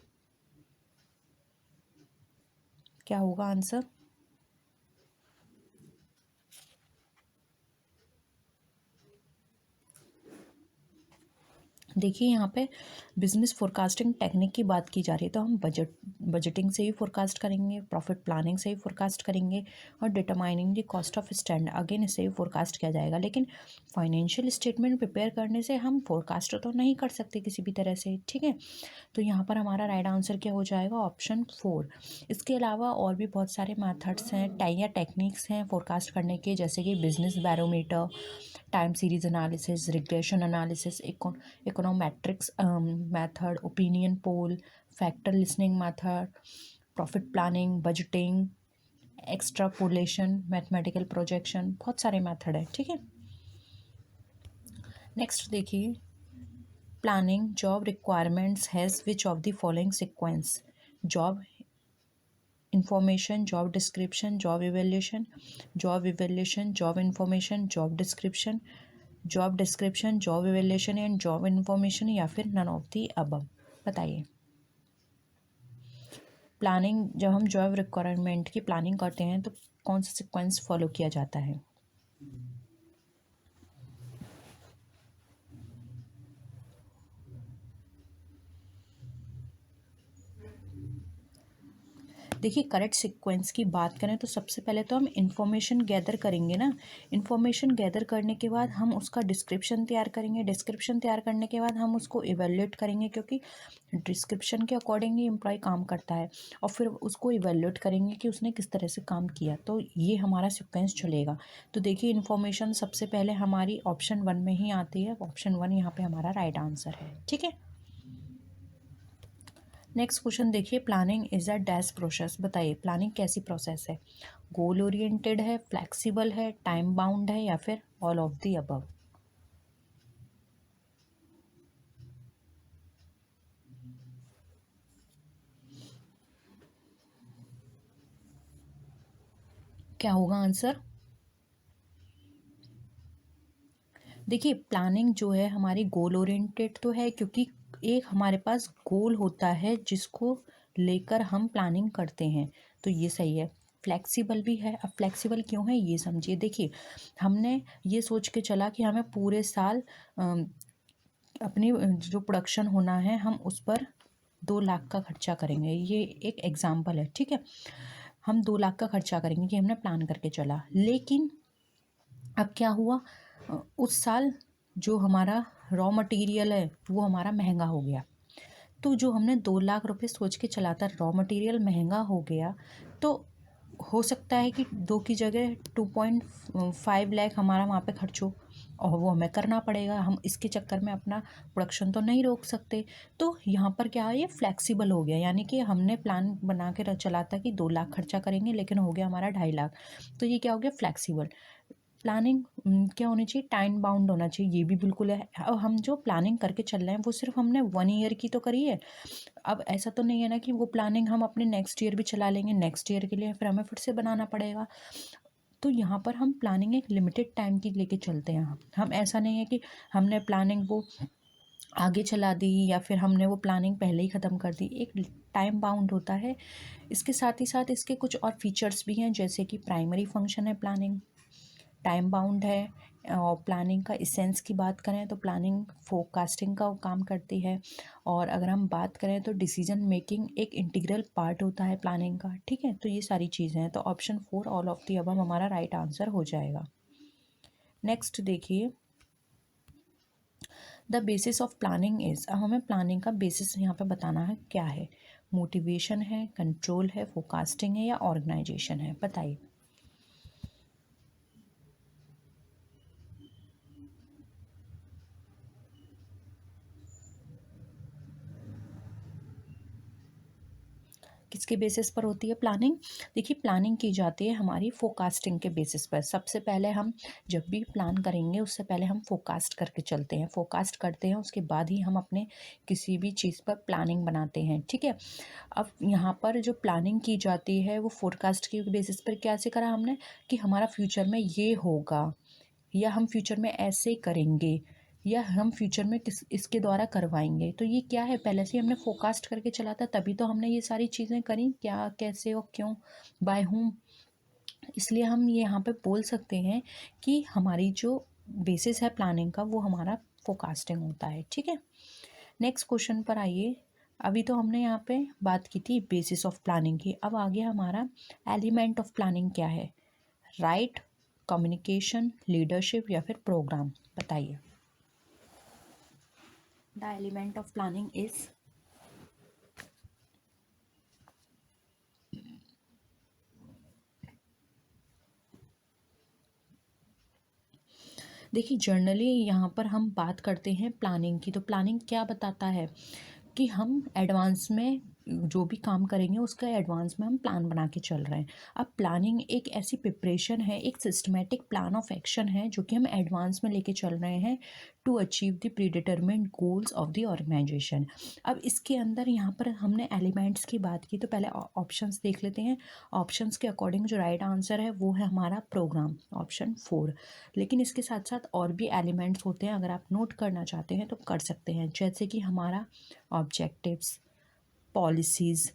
Speaker 1: क्या होगा आंसर? देखिए, यहाँ पे बिजनेस फोरकास्टिंग टेक्निक की बात की जा रही है, तो हम बजटिंग से ही फोरकास्ट करेंगे, प्रॉफिट प्लानिंग से ही फोरकास्ट करेंगे, और determining the cost of stand again इससे ही फोरकास्ट किया जाएगा। लेकिन फाइनेंशियल स्टेटमेंट प्रिपेयर करने से हम फोरकास्ट तो नहीं कर सकते किसी भी तरह से। ठीक है, तो यहाँ पर हमारा राइट आंसर क्या हो जाएगा? ऑप्शन 4। इसके अलावा और भी बहुत सारे मेथड्स हैं, या टेक्निक्स हैं फोरकास्ट करने के, जैसे कि business barometer, time series analysis, regression analysis, econometrics method, opinion poll, factor listening method, profit planning, budgeting, extrapolation, mathematical projection, बहुत सारे मेथड है। ठीक है, नेक्स्ट देखिए, planning job requirements has which of the following sequence? Job information, job description, job evaluation, job evaluation, job information, job description, job description, job evaluation and job information, या फिर none of the above? बताइए। Planning, जब हम job requirement की planning करते हैं तो कौन सा सीक्वेंस फॉलो किया जाता है? देखिए, करेक्ट सीक्वेंस की बात करें तो सबसे पहले तो हम इंफॉर्मेशन गैदर करेंगे ना। इंफॉर्मेशन गैदर करने के बाद हम उसका डिस्क्रिप्शन तैयार करेंगे, डिस्क्रिप्शन तैयार करने के बाद हम उसको इवेल्युएट करेंगे, क्योंकि डिस्क्रिप्शन के अकॉर्डिंग ही एम्प्लॉय काम करता है, और फिर उसको इवेल्युएट करेंगे कि उसने किस तरह से काम किया। तो ये हमारा सीक्वेंस चलेगा। तो देखिए, इन्फॉर्मेशन सबसे पहले हमारी ऑप्शन 1 में ही आती है, ऑप्शन 1 यहाँ पे हमारा राइट आंसर है। ठीक है, नेक्स्ट क्वेश्चन देखिए, planning is a dash process. बताइए प्लानिंग कैसी प्रोसेस है? गोल ओरिएंटेड है, फ्लेक्सिबल है, टाइम बाउंड है, या फिर ऑल ऑफ द अबव? क्या होगा आंसर? देखिए प्लानिंग जो है हमारी गोल ओरिएंटेड तो है, क्योंकि एक हमारे पास गोल होता है जिसको लेकर हम प्लानिंग करते हैं, तो ये सही है। फ्लेक्सिबल भी है। अब फ्लेक्सिबल क्यों है ये समझिए। देखिए हमने ये सोच के चला कि हमें पूरे साल अपनी जो प्रोडक्शन होना है हम उस पर 2 लाख का खर्चा करेंगे, ये एक एग्जाम्पल है, ठीक है। हम 2 लाख का खर्चा करेंगे कि हमने प्लान करके चला, लेकिन अब क्या हुआ, उस साल जो हमारा रॉ मटेरियल है वो हमारा महंगा हो गया। तो जो हमने 2 लाख रुपए सोच के चला था, रॉ मटेरियल महंगा हो गया, तो हो सकता है कि 2 की जगह 2.5 लाख हमारा वहाँ पे खर्च हो, और वो हमें करना पड़ेगा। हम इसके चक्कर में अपना प्रोडक्शन तो नहीं रोक सकते। तो यहाँ पर क्या है, ये फ्लेक्सिबल हो गया, यानी कि हमने प्लान बना के चला था कि 2 लाख खर्चा करेंगे, लेकिन हो गया हमारा 2.5 लाख। तो ये क्या हो गया, फ्लेक्सिबल। प्लानिंग क्या होनी चाहिए, टाइम बाउंड होना चाहिए, ये भी बिल्कुल है। अब हम जो प्लानिंग करके चल रहे हैं वो सिर्फ हमने 1 ईयर की तो करी है। अब ऐसा तो नहीं है ना कि वो प्लानिंग हम अपने नेक्स्ट ईयर भी चला लेंगे, नेक्स्ट ईयर के लिए फिर हमें फिर से बनाना पड़ेगा। तो यहाँ पर हम प्लानिंग एक लिमिटेड टाइम की लेके चलते हैं। हम ऐसा नहीं है कि हमने प्लानिंग वो आगे चला दी या फिर हमने वो प्लानिंग पहले ही ख़त्म कर दी, एक टाइम बाउंड होता है। इसके साथ ही साथ इसके कुछ और फीचर्स भी हैं, जैसे कि प्राइमरी फंक्शन है प्लानिंग, टाइम बाउंड है। और प्लानिंग का इसेंस की बात करें तो प्लानिंग फोरकास्टिंग का काम करती है। और अगर हम बात करें तो डिसीजन मेकिंग एक इंटीग्रल पार्ट होता है प्लानिंग का, ठीक है। तो ये सारी चीज़ें हैं, तो option 4 all of the above हमारा राइट आंसर हो जाएगा। नेक्स्ट देखिए, the basis of planning is. अब हमें प्लानिंग का बेसिस यहाँ पे बताना है क्या है। मोटिवेशन है, कंट्रोल है, फोरकास्टिंग है, या ऑर्गेनाइजेशन है? बताइए। किसके बेसिस पर होती है प्लानिंग? देखिए प्लानिंग की जाती है हमारी फोरकास्टिंग के बेसिस पर। सबसे पहले हम जब भी प्लान करेंगे उससे पहले हम फोरकास्ट करके चलते हैं, फोरकास्ट करते हैं, उसके बाद ही हम अपने किसी भी चीज़ पर प्लानिंग बनाते हैं, ठीक है। अब यहाँ पर जो प्लानिंग की जाती है वो फोरकास्ट के बेसिस पर कैसे करा हमने, कि हमारा फ्यूचर में ये होगा, या हम फ्यूचर में ऐसे करेंगे, या हम फ्यूचर में किस इसके द्वारा करवाएंगे। तो ये क्या है, पहले से ही हमने फोरकास्ट करके चला था, तभी तो हमने ये सारी चीज़ें करी, क्या, कैसे और क्यों, बाय whom। इसलिए हम ये यहाँ पे बोल सकते हैं कि हमारी जो बेसिस है प्लानिंग का वो हमारा फोरकास्टिंग होता है, ठीक है। नेक्स्ट क्वेश्चन पर आइए। अभी तो हमने यहाँ पे बात की थी बेसिस ऑफ प्लानिंग की, अब आगे हमारा एलिमेंट ऑफ प्लानिंग क्या है। राइट, कम्युनिकेशन, लीडरशिप, या फिर प्रोग्राम? बताइए। The element of planning is. देखिए जर्नली यहाँ पर हम बात करते हैं प्लानिंग की, तो प्लानिंग क्या बताता है कि हम एडवांस में जो भी काम करेंगे उसका एडवांस में हम प्लान बना के चल रहे हैं। अब प्लानिंग एक ऐसी प्रिपरेशन है, एक सिस्टमेटिक प्लान ऑफ एक्शन है जो कि हम एडवांस में लेके चल रहे हैं to achieve the predetermined goals of the organisation. अब इसके अंदर यहाँ पर हमने एलिमेंट्स की बात की, तो पहले ऑप्शंस देख लेते हैं। ऑप्शंस के अकॉर्डिंग जो राइट आंसर है वो है हमारा प्रोग्राम, ऑप्शन 4। लेकिन इसके साथ साथ और भी एलिमेंट्स होते हैं, अगर आप नोट करना चाहते हैं तो कर सकते हैं, जैसे कि हमारा objectives, policies,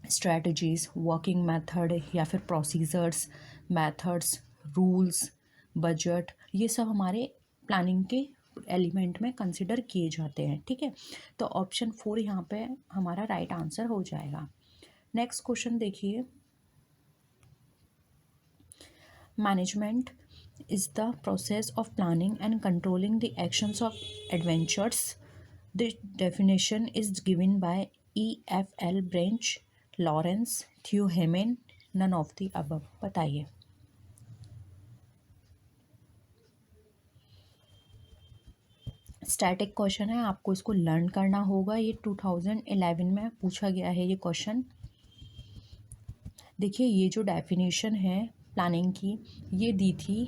Speaker 1: strategies, working method या फिर प्रोसीजर्स, मेथड्स, रूल्स, बजट, ये सब हमारे प्लानिंग के एलिमेंट में कंसिडर किए जाते हैं, ठीक है। तो ऑप्शन 4 यहाँ पे हमारा राइट आंसर हो जाएगा। नेक्स्ट क्वेश्चन देखिए, management is the process of planning and controlling the actions of adventurers. The definition is given by E.F.L. Branch, Lawrence, Theo Hemin, none of the above। बताइए। Static question है, आपको इसको learn करना होगा। ये 2011 में पूछा गया है ये क्वेश्चन। देखिए ये जो डेफिनेशन है प्लानिंग की, ये दी थी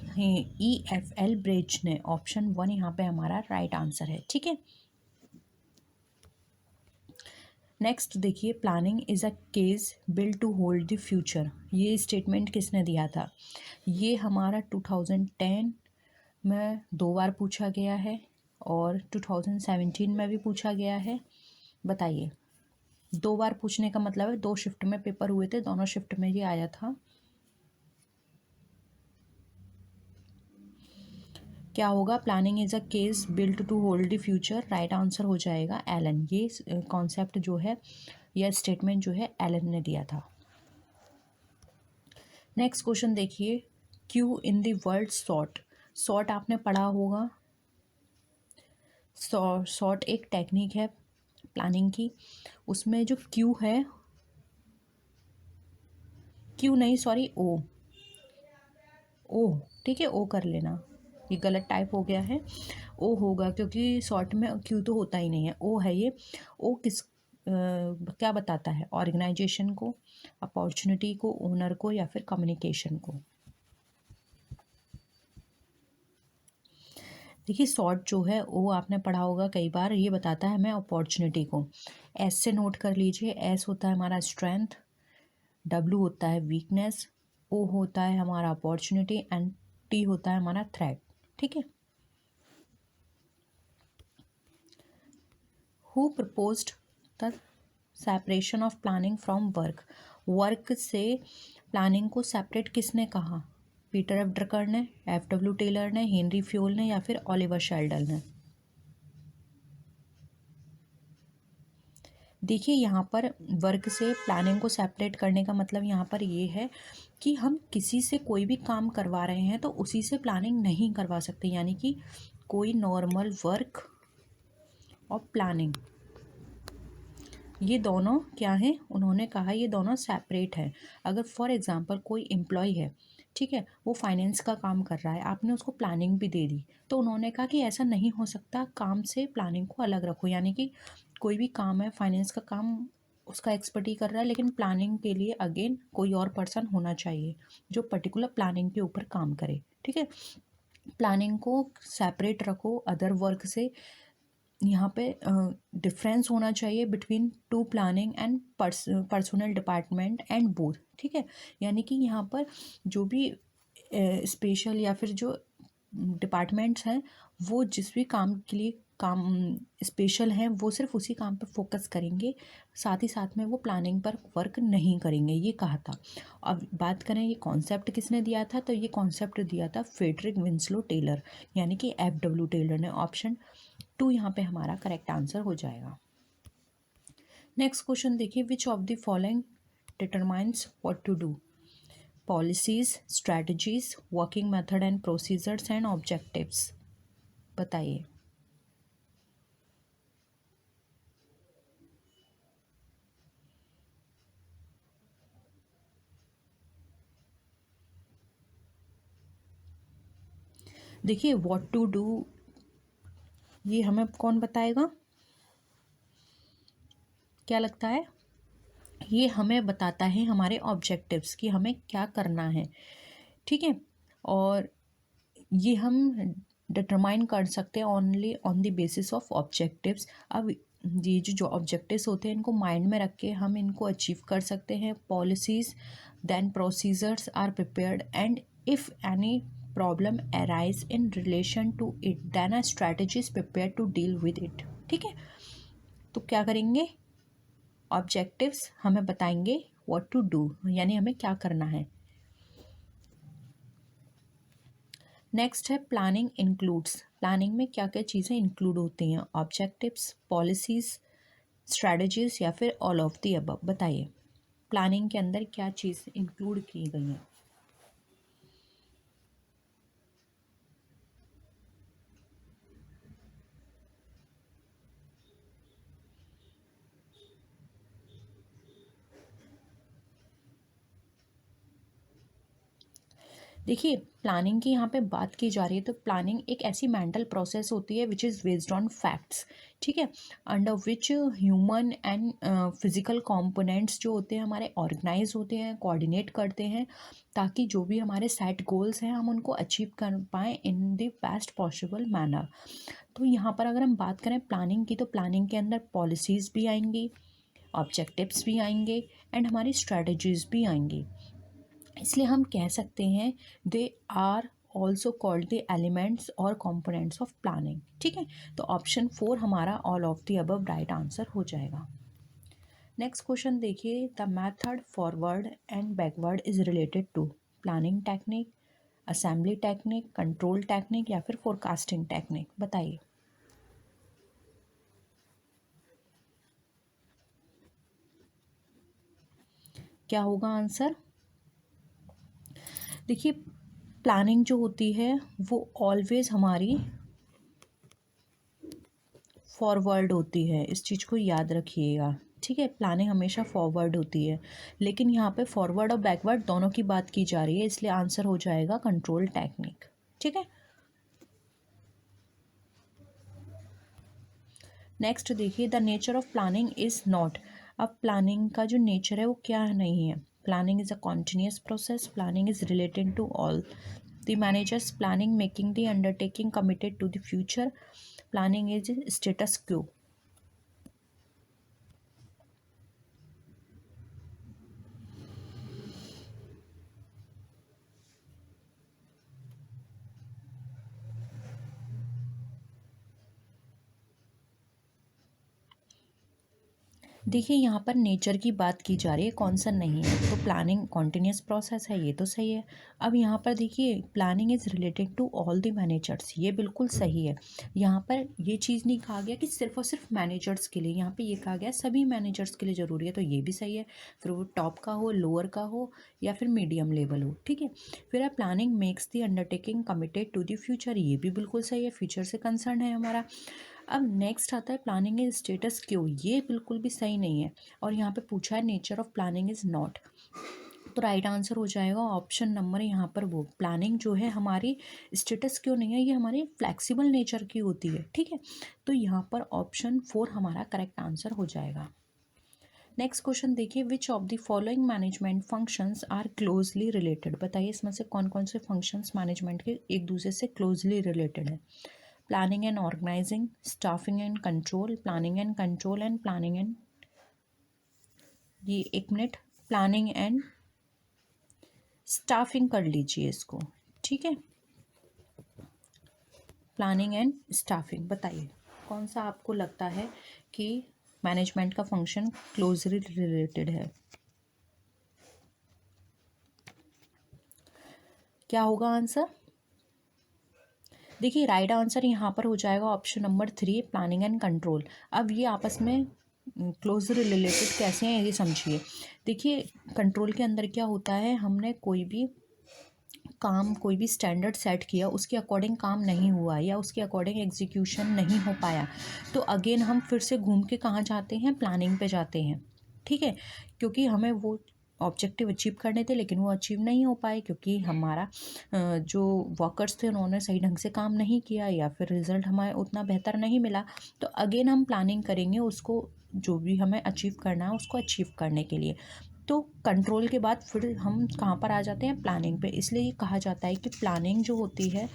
Speaker 1: EFL ब्रिज ने। ऑप्शन 1 यहाँ पे हमारा राइट आंसर है, ठीक है। नेक्स्ट देखिए, planning is a case build to hold the future. ये स्टेटमेंट किसने दिया था? ये हमारा 2010 में 2 बार पूछा गया है और 2017 में भी पूछा गया है। बताइए, 2 बार पूछने का मतलब है 2 शिफ्ट में पेपर हुए थे, दोनों शिफ्ट में ये आया था। क्या होगा? Planning is a case built to hold the future. Right answer हो जाएगा एलन। ये कॉन्सेप्ट जो है या स्टेटमेंट जो है एलन ने दिया था। नेक्स्ट क्वेश्चन देखिए, Q in the word sort. Sort आपने पढ़ा होगा। सॉर्ट एक टेक्निक है प्लानिंग की। उसमें जो क्यू है, क्यू नहीं सॉरी ओ, ठीक है, ओ कर लेना, ये गलत टाइप हो गया है। ओ होगा क्योंकि शॉर्ट में क्यू तो होता ही नहीं है, ओ है ये। ओ क्या बताता है? ऑर्गेनाइजेशन को, अपॉर्चुनिटी को, ओनर को या फिर कम्युनिकेशन को। देखिए शॉर्ट जो है ओ आपने पढ़ा होगा कई बार, ये बताता है हमें अपॉर्चुनिटी को। एस से नोट कर लीजिए। एस होता है हमारा स्ट्रेंथ, डब्ल्यू होता है वीकनेस, ओ होता है हमारा अपॉर्चुनिटी एंड टी होता है हमारा थ्रेट, ठीक है। Who proposed the separation of planning from work. Work से प्लानिंग को सेपरेट किसने कहा? पीटर एफ ड्रकर ने, FW टेलर ने, हेनरी फ्यूल ने या फिर ओलिवर शेल्डन ने। देखिए यहाँ पर वर्क से प्लानिंग को सेपरेट करने का मतलब यहाँ पर ये है कि हम किसी से कोई भी काम करवा रहे हैं तो उसी से प्लानिंग नहीं करवा सकते। यानी कि कोई नॉर्मल वर्क और प्लानिंग, ये दोनों क्या हैं? उन्होंने कहा ये दोनों सेपरेट हैं। अगर फॉर एग्जांपल कोई एम्प्लॉय है, ठीक है, वो फाइनेंस का काम कर रहा है, आपने उसको प्लानिंग भी दे दी, तो उन्होंने कहा कि ऐसा नहीं हो सकता, काम से प्लानिंग को अलग रखो। यानी कि कोई भी काम है, फाइनेंस का काम उसका एक्सपर्ट ही कर रहा है, लेकिन प्लानिंग के लिए अगेन कोई और पर्सन होना चाहिए जो पर्टिकुलर प्लानिंग के ऊपर काम करे, ठीक है। प्लानिंग को सेपरेट रखो अदर वर्क से। यहाँ पे डिफरेंस होना चाहिए between two planning and personal department and both, ठीक है। यानी कि यहाँ पर जो भी स्पेशल या फिर जो डिपार्टमेंट्स हैं, वो जिस भी काम के लिए काम स्पेशल हैं, वो सिर्फ उसी काम पर फोकस करेंगे, साथ ही साथ में वो प्लानिंग पर वर्क नहीं करेंगे, ये कहा था। अब बात करें ये कॉन्सेप्ट किसने दिया था, तो ये कॉन्सेप्ट दिया था फ्रेडरिक विंसलो टेलर, यानी कि FW टेलर ने। ऑप्शन 2 यहाँ पे हमारा करेक्ट आंसर हो जाएगा। नेक्स्ट क्वेश्चन देखिए, which of the following determines what to do. Policies, strategies, working method and procedures and objectives. बताइए। देखिए व्हाट टू डू ये हमें कौन बताएगा? क्या लगता है? ये हमें बताता है हमारे ऑब्जेक्टिव्स कि हमें क्या करना है, ठीक है। और ये हम डिटरमाइन कर सकते हैं only on the basis of objectives. अब ये जो ऑब्जेक्टिव्स होते हैं इनको माइंड में रख के हम इनको अचीव कर सकते हैं। Policies then procedures are prepared and if any problem arise in relation to it then a strategy is prepare to deal with it, ठीक है। तो क्या करेंगे? ऑब्जेक्टिव्स हमें बताएंगे व्हाट टू डू, यानी हमें क्या करना है। नेक्स्ट है प्लानिंग इंक्लूड्स। प्लानिंग में क्या क्या चीज़ें इंक्लूड होती हैं? ऑब्जेक्टिव्स, पॉलिसीज, स्ट्रैटेजीज या फिर ऑल ऑफ द अबव। बताइए प्लानिंग के अंदर क्या चीज़ इंक्लूड की गई हैं? देखिए प्लानिंग की यहाँ पे बात की जा रही है, तो प्लानिंग एक ऐसी मेंटल प्रोसेस होती है which is based on facts, ठीक है, under which human and physical components जो होते हैं हमारे ऑर्गेनाइज होते हैं, कोऑर्डिनेट करते हैं, ताकि जो भी हमारे सेट गोल्स हैं हम उनको अचीव कर पाएँ in the best possible manner. तो यहाँ पर अगर हम बात करें प्लानिंग की, तो प्लानिंग के अंदर पॉलिसीज़ भी आएंगी, ऑब्जेक्टिव्स भी आएंगे एंड हमारी स्ट्रेटजीज भी आएंगी। इसलिए हम कह सकते हैं they are also called the elements और कंपोनेंट्स ऑफ प्लानिंग, ठीक है। तो ऑप्शन 4 हमारा all of the above right answer हो जाएगा। नेक्स्ट क्वेश्चन देखिए, the method forward and backward is related to planning technique, assembly technique, control technique या फिर फोरकास्टिंग टेक्निक, बताइए। क्या होगा आंसर? देखिए प्लानिंग जो होती है वो ऑलवेज हमारी फॉरवर्ड होती है, इस चीज़ को याद रखिएगा, ठीक है। प्लानिंग हमेशा फॉरवर्ड होती है, लेकिन यहाँ पे फॉरवर्ड और बैकवर्ड दोनों की बात की जा रही है, इसलिए आंसर हो जाएगा कंट्रोल टेक्निक, ठीक है। नेक्स्ट देखिए, the nature of planning is not. अब प्लानिंग का जो नेचर है वो क्या नहीं है। Planning is a continuous process, planning is related to all the managers, planning making the undertaking committed to the future, planning is status quo. देखिए यहाँ पर नेचर की बात की जा रही है, कौन सा नहीं है, तो प्लानिंग कॉन्टिन्यूस प्रोसेस है, ये तो सही है। अब यहाँ पर देखिए planning is related to all the managers, ये बिल्कुल सही है। यहाँ पर ये चीज़ नहीं कहा गया कि सिर्फ और सिर्फ मैनेजर्स के लिए, यहाँ पे ये कहा गया सभी मैनेजर्स के लिए ज़रूरी है, तो ये भी सही है। फिर वो टॉप का हो, लोअर का हो या फिर मीडियम लेवल हो, ठीक है। फिर है planning makes the undertaking committed to the future, ये भी बिल्कुल सही है, फ्यूचर से कंसर्न है हमारा। अब नेक्स्ट आता है प्लानिंग इज स्टेटस क्यों, ये बिल्कुल भी सही नहीं है, और यहाँ पे पूछा है nature of planning is not, तो राइट आंसर हो जाएगा ऑप्शन नंबर यहाँ पर वो। प्लानिंग जो है हमारी स्टेटस क्यों नहीं है, ये हमारी फ्लेक्सिबल नेचर की होती है, ठीक है। तो यहाँ पर ऑप्शन 4 हमारा करेक्ट आंसर हो जाएगा। नेक्स्ट क्वेश्चन देखिए, which of the following management functions are closely related, बताइए इसमें से कौन कौन से फंक्शंस मैनेजमेंट के एक दूसरे से क्लोजली रिलेटेड है। Planning and organising, staffing and control, planning and control and planning and, ये एक मिनट, प्लानिंग एंड स्टाफिंग कर लीजिए इसको, ठीक है। प्लानिंग एंड स्टाफिंग, बताइए कौन सा आपको लगता है कि मैनेजमेंट का फंक्शन क्लोजली रिलेटेड है। क्या होगा आंसर? देखिए राइट आंसर यहाँ पर हो जाएगा option number 3, planning and control. अब ये आपस में क्लोजली रिलेटेड कैसे हैं ये समझिए। देखिए कंट्रोल के अंदर क्या होता है, हमने कोई भी काम, कोई भी स्टैंडर्ड सेट किया, उसके अकॉर्डिंग काम नहीं हुआ या उसके अकॉर्डिंग एग्जीक्यूशन नहीं हो पाया, तो अगेन हम फिर से घूम के कहाँ जाते हैं, प्लानिंग पे जाते हैं, ठीक है। क्योंकि हमें वो ऑब्जेक्टिव अचीव करने थे लेकिन वो अचीव नहीं हो पाए, क्योंकि हमारा जो वर्कर्स थे उन्होंने सही ढंग से काम नहीं किया या फिर रिज़ल्ट हमें उतना बेहतर नहीं मिला, तो अगेन हम प्लानिंग करेंगे उसको, जो भी हमें अचीव करना है उसको अचीव करने के लिए। तो कंट्रोल के बाद फिर हम कहाँ पर आ जाते हैं, प्लानिंग पे। इसलिए ये कहा जाता है कि प्लानिंग जो होती है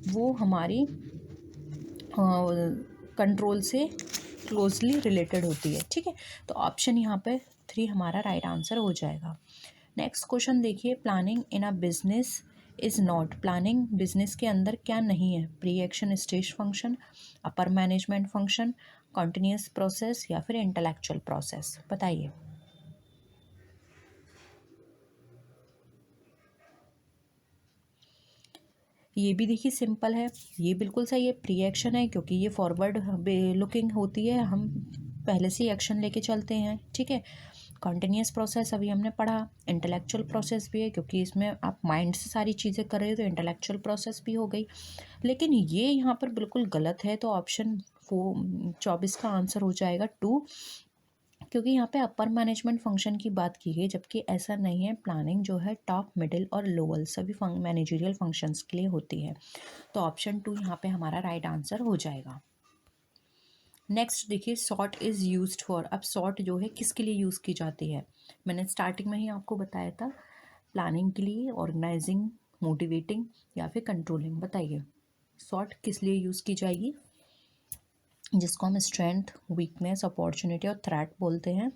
Speaker 1: वो हमारी कंट्रोल से क्लोजली रिलेटेड होती है, ठीक है। तो ऑप्शन यहाँ पे 3 हमारा राइट आंसर हो जाएगा। नेक्स्ट क्वेश्चन देखिए, planning in a business is not, planning business के अंदर क्या नहीं है, pre action stage function, upper management function, continuous process या फिर इंटेलेक्चुअल प्रोसेस, बताइए। ये भी देखिए सिंपल है, ये बिल्कुल सही है, प्री एक्शन है क्योंकि ये फॉरवर्ड लुकिंग होती है, हम पहले से ही एक्शन लेके चलते हैं, ठीक है। कॉन्टिन्यूस प्रोसेस अभी हमने पढ़ा, इंटेलेक्चुअल प्रोसेस भी है क्योंकि इसमें आप माइंड से सारी चीज़ें कर रहे हो, तो इंटेलेक्चुअल प्रोसेस भी हो गई। लेकिन ये यहाँ पर बिल्कुल गलत है, तो ऑप्शन 24 का आंसर हो जाएगा 2, क्योंकि यहाँ पे अपर मैनेजमेंट फंक्शन की बात की गई, जबकि ऐसा नहीं है। प्लानिंग जो है टॉप, मिडिल और लोअर सभी मैनेजरियल फंक्शंस के लिए होती है। तो ऑप्शन 2 यहाँ पे हमारा राइट आंसर हो जाएगा। नेक्स्ट देखिए, सॉर्ट इज़ यूज्ड फॉर। अब सॉर्ट जो है किसके लिए यूज़ की जाती है? मैंने स्टार्टिंग में ही आपको बताया था, प्लानिंग के लिए, ऑर्गेनाइजिंग, मोटिवेटिंग या फिर कंट्रोलिंग। बताइए सॉर्ट किस लिए यूज़ की जाएगी, जिसको हम स्ट्रेंथ, वीकनेस, अपॉर्चुनिटी और थ्रेट बोलते हैं।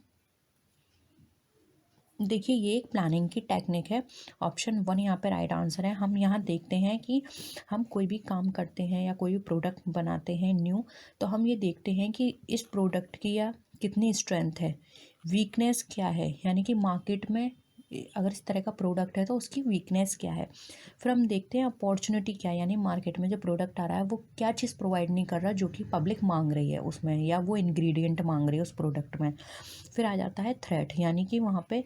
Speaker 1: देखिए ये एक प्लानिंग की टेक्निक है। ऑप्शन 1 यहाँ पे राइट आंसर है। हम यहाँ देखते हैं कि हम कोई भी काम करते हैं या कोई भी प्रोडक्ट बनाते हैं न्यू, तो हम ये देखते हैं कि इस प्रोडक्ट की या कितनी स्ट्रेंथ है, वीकनेस क्या है, यानी कि मार्केट में अगर इस तरह का प्रोडक्ट है तो उसकी वीकनेस क्या है। फिर हम देखते हैं अपॉर्चुनिटी क्या है, यानी मार्केट में जो प्रोडक्ट आ रहा है वो क्या चीज़ प्रोवाइड नहीं कर रहा जो कि पब्लिक मांग रही है उसमें, या वो इंग्रेडिएंट मांग रही है उस प्रोडक्ट में। फिर आ जाता है थ्रेट, यानी कि वहाँ पे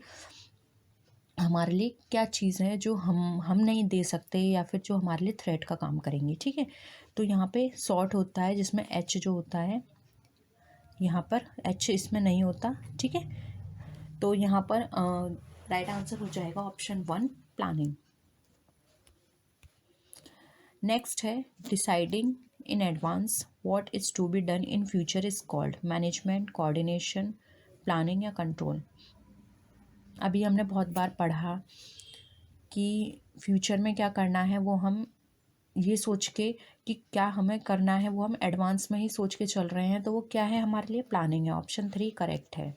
Speaker 1: हमारे लिए क्या चीज़ है जो हम नहीं दे सकते, या फिर जो हमारे लिए थ्रेट का काम करेंगी। ठीक है, तो यहाँ पे सॉर्ट होता है जिसमें एच जो होता है, यहाँ पर एच इसमें नहीं होता। ठीक है, तो यहाँ पर राइट आंसर हो जाएगा ऑप्शन 1, प्लानिंग। नेक्स्ट है, deciding in advance what is to be done in future is called management, coordination, planning या कंट्रोल। अभी हमने बहुत बार पढ़ा कि फ्यूचर में क्या करना है वो हम ये सोच के कि क्या हमें करना है वो हम एडवांस में ही सोच के चल रहे हैं, तो वो क्या है हमारे लिए? प्लानिंग है। ऑप्शन 3 करेक्ट है।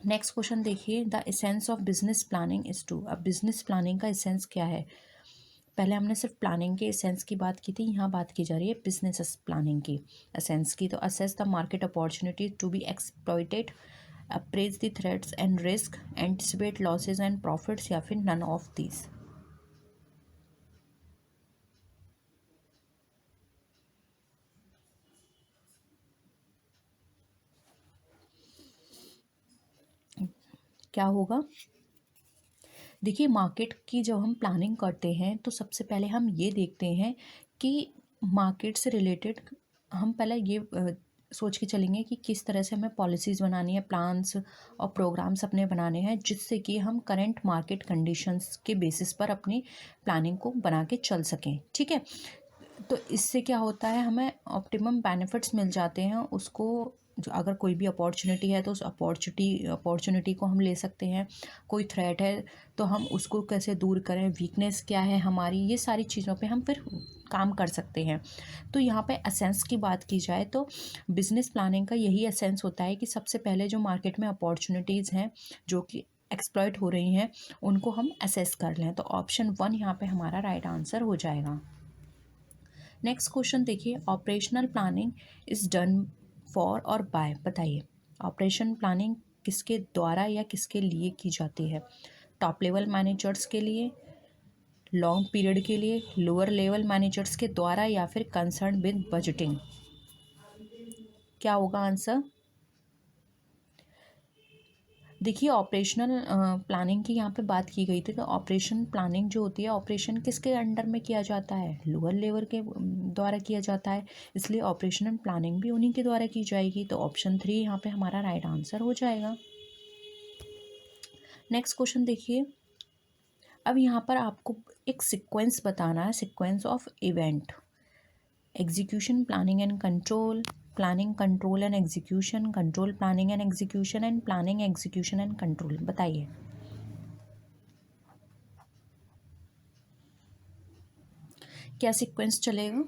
Speaker 1: नेक्स्ट क्वेश्चन देखिए, the essence of business planning is to. अब बिजनेस प्लानिंग का एसेंस क्या है? पहले हमने सिर्फ प्लानिंग के एसेंस की बात की थी, यहाँ बात की जा रही है बिजनेस प्लानिंग की एसेंस की। तो assess the market opportunity to be exploited, appraise the threats and risk, anticipate losses and profits, या फिर नन ऑफ दीज। क्या होगा? देखिए मार्केट की जब हम प्लानिंग करते हैं तो सबसे पहले हम ये देखते हैं कि मार्केट से रिलेटेड हम पहले ये सोच के चलेंगे कि किस तरह से हमें पॉलिसीज़ बनानी है, प्लान्स और प्रोग्राम्स अपने बनाने हैं, जिससे कि हम करंट मार्केट कंडीशंस के बेसिस पर अपनी प्लानिंग को बना के चल सकें। ठीक है, तो इससे क्या होता है, हमें ऑप्टिमम बेनिफिट्स मिल जाते हैं। उसको जो अगर कोई भी अपॉर्चुनिटी है तो उस अपॉर्चुनिटी को हम ले सकते हैं। कोई थ्रेट है तो हम उसको कैसे दूर करें, वीकनेस क्या है हमारी, ये सारी चीज़ों पे हम फिर काम कर सकते हैं। तो यहाँ पे एसेंस की बात की जाए तो बिजनेस प्लानिंग का यही एसेंस होता है कि सबसे पहले जो मार्केट में अपॉर्चुनिटीज़ हैं जो कि एक्सप्लॉइट हो रही हैं उनको हम असेस कर लें। तो ऑप्शन 1 यहाँ पे हमारा राइट आंसर हो जाएगा। नेक्स्ट क्वेश्चन देखिए, operational planning is done for और बाय। बताइए ऑपरेशन प्लानिंग किसके द्वारा या किसके लिए की जाती है? टॉप लेवल मैनेजर्स के लिए, लॉन्ग पीरियड के लिए, लोअर लेवल मैनेजर्स के द्वारा, या फिर कंसर्न विद बजटिंग। क्या होगा आंसर? देखिए ऑपरेशनल प्लानिंग की यहाँ पे बात की गई थी, तो ऑपरेशन प्लानिंग जो होती है, ऑपरेशन किसके अंडर में किया जाता है? लोअर लेवल के द्वारा किया जाता है, इसलिए ऑपरेशनल प्लानिंग भी उन्हीं के द्वारा की जाएगी। तो ऑप्शन 3 यहाँ पे हमारा राइट आंसर हो जाएगा। नेक्स्ट क्वेश्चन देखिए, अब यहाँ पर आपको एक सीक्वेंस बताना है, sequence of event, execution, planning and control, planning, control and execution, control, planning and execution, and planning, execution and control. बताइए क्या सीक्वेंस चलेगा?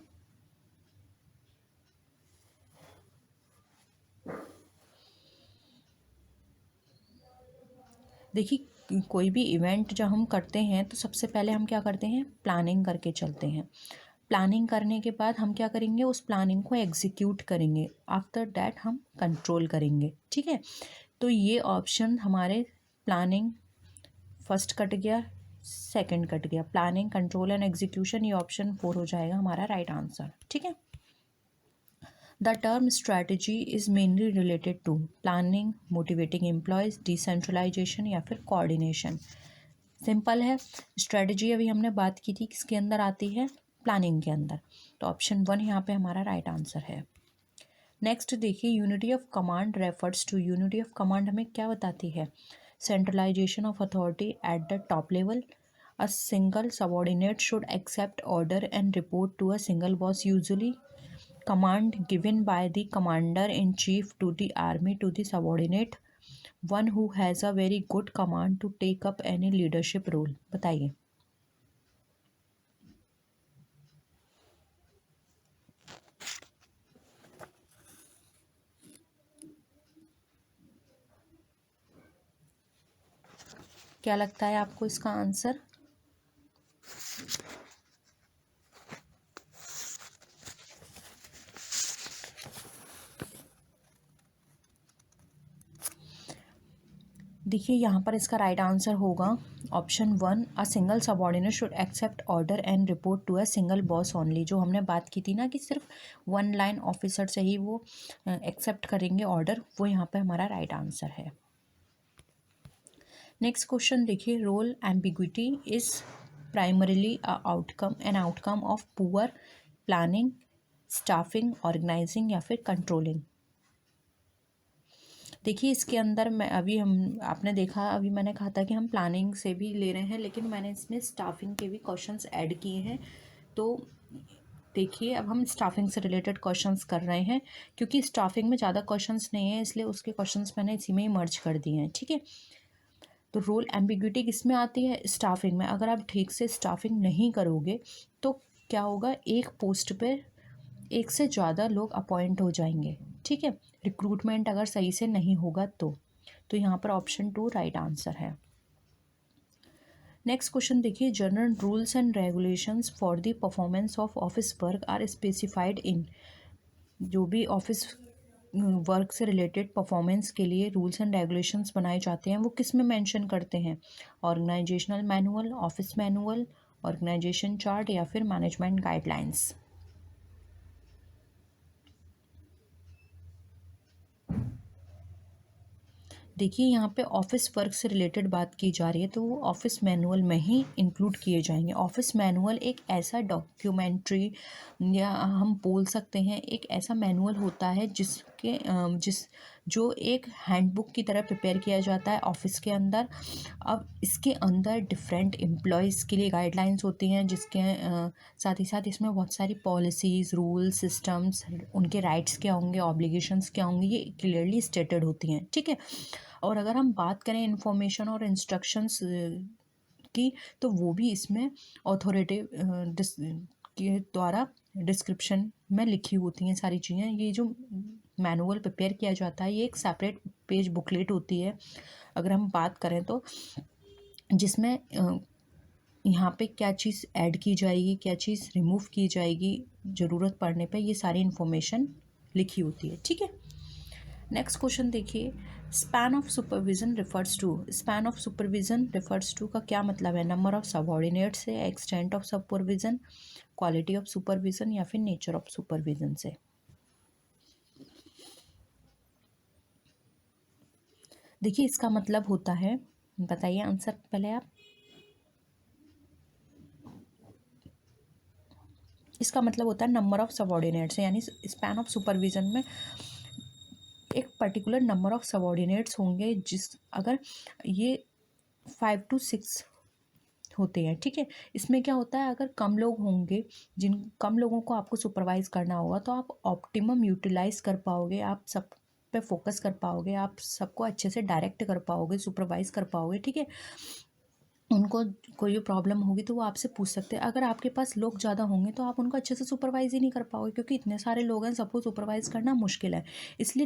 Speaker 1: देखिए कोई भी इवेंट जब हम करते हैं तो सबसे पहले हम क्या करते हैं? प्लानिंग करके चलते हैं। प्लानिंग करने के बाद हम क्या करेंगे? उस प्लानिंग को एग्जीक्यूट करेंगे। आफ्टर दैट हम कंट्रोल करेंगे। ठीक है, तो ये ऑप्शन हमारे प्लानिंग फर्स्ट कट गया, सेकंड कट गया, प्लानिंग, कंट्रोल एंड एग्जीक्यूशन, ये ऑप्शन 4 हो जाएगा हमारा राइट आंसर। ठीक है, the term strategy is mainly related to planning, motivating employees, decentralisation, या फिर कोऑर्डिनेशन। सिंपल है, स्ट्रैटेजी अभी हमने बात की थी किसके अंदर आती है? प्लानिंग के अंदर। तो ऑप्शन 1 यहाँ पे हमारा राइट आंसर है। नेक्स्ट देखिए, unity of command refers to, unity of command हमें क्या बताती है? Centralisation of authority at the top level, a single subordinate should accept order and report to a single boss, usually command given by the commander in chief to the army to the subordinate, one who has a very good command to take up any leadership role। बताइए। क्या लगता है आपको इसका answer? देखिए यहाँ पर इसका राइट आंसर होगा option 1, a single subordinate should accept order and report to a single boss only. जो हमने बात की थी ना कि सिर्फ वन लाइन ऑफिसर से ही वो एक्सेप्ट करेंगे ऑर्डर, वो यहाँ पे हमारा राइट आंसर है। नेक्स्ट क्वेश्चन देखिए, role ambiguity is primarily an outcome of poor planning, staffing, organising या फिर कंट्रोलिंग। देखिए इसके अंदर मैं अभी हम आपने देखा, अभी मैंने कहा था कि हम प्लानिंग से भी ले रहे हैं, लेकिन मैंने इसमें स्टाफिंग के भी क्वेश्चंस ऐड किए हैं। तो देखिए अब हम स्टाफिंग से रिलेटेड क्वेश्चंस कर रहे हैं, क्योंकि स्टाफिंग में ज़्यादा क्वेश्चंस नहीं है, इसलिए उसके क्वेश्चंस मैंने इसी में ही मर्ज कर दिए हैं। ठीक है, तो रोल एम्बिग्विटी किस में आती है? स्टाफिंग में। अगर आप ठीक से स्टाफिंग नहीं करोगे तो क्या होगा, एक पोस्ट पे एक से ज़्यादा लोग अपॉइंट हो जाएंगे। ठीक है, रिक्रूटमेंट अगर सही से नहीं होगा तो यहाँ पर ऑप्शन 2 राइट आंसर है। नेक्स्ट क्वेश्चन देखिए, general rules and regulations for the performance of office work are specified in. जो भी ऑफिस वर्क से रिलेटेड परफॉर्मेंस के लिए रूल्स एंड रेगुलेशंस बनाए जाते हैं वो किस में मेंशन करते हैं? Organisational manual, office manual, organisation chart या फिर मैनेजमेंट गाइडलाइंस। देखिए यहाँ पे ऑफिस वर्क से रिलेटेड बात की जा रही है, तो वो ऑफिस मैनुअल में ही इंक्लूड किए जाएंगे। ऑफिस मैनुअल एक ऐसा डॉक्यूमेंट्री या हम बोल सकते हैं एक ऐसा मैनुअल होता है जो एक हैंडबुक की तरह प्रिपेयर किया जाता है ऑफिस के अंदर। अब इसके अंदर डिफरेंट एम्प्लॉयज़ के लिए गाइडलाइंस होती हैं, जिसके साथ ही साथ इसमें बहुत सारी पॉलिसीज़, रूल्स, सिस्टम्स, उनके राइट्स क्या होंगे, ऑब्लिगेशंस क्या होंगे, ये क्लियरली स्टेटेड होती हैं। ठीक है, और अगर हम बात करें इन्फॉर्मेशन और इंस्ट्रक्शंस की, तो वो भी इसमें ऑथोरिटी के द्वारा डिस्क्रिप्शन में लिखी होती हैं सारी चीज़ें। ये जो मैनुअल प्रिपेयर किया जाता है ये एक सेपरेट पेज बुकलेट होती है अगर हम बात करें तो, जिसमें यहाँ पे क्या चीज़ ऐड की जाएगी, क्या चीज़ रिमूव की जाएगी, ज़रूरत पड़ने पे ये सारी इन्फॉर्मेशन लिखी होती है। ठीक है, नेक्स्ट क्वेश्चन देखिए, span of supervision refers to. Span of supervision refers to का क्या मतलब है? नंबर ऑफ सबऑर्डिनेट से, extent of supervision, quality of supervision या फिर नेचर ऑफ सुपरविजन से। देखिए इसका मतलब होता है, बताइए आंसर पहले आप। इसका मतलब होता है नंबर ऑफ सबऑर्डिनेट्स, यानी स्पैन ऑफ सुपरविजन में एक पर्टिकुलर नंबर ऑफ सबऑर्डिनेट्स होंगे, अगर ये 5 to 6 होते हैं। ठीक है, इसमें क्या होता है, अगर कम लोग होंगे, जिन कम लोगों को आपको सुपरवाइज करना होगा, तो आप ऑप्टिमम यूटिलाइज कर पाओगे, आप सब पे फोकस कर पाओगे, आप सबको अच्छे से डायरेक्ट कर पाओगे, सुपरवाइज कर पाओगे। ठीक है, उनको कोई प्रॉब्लम होगी तो वो आपसे पूछ सकते हैं। अगर आपके पास लोग ज़्यादा होंगे तो आप उनको अच्छे से सुपरवाइज ही नहीं कर पाओगे, क्योंकि इतने सारे लोग हैं, सबको सुपरवाइज करना मुश्किल है। इसलिए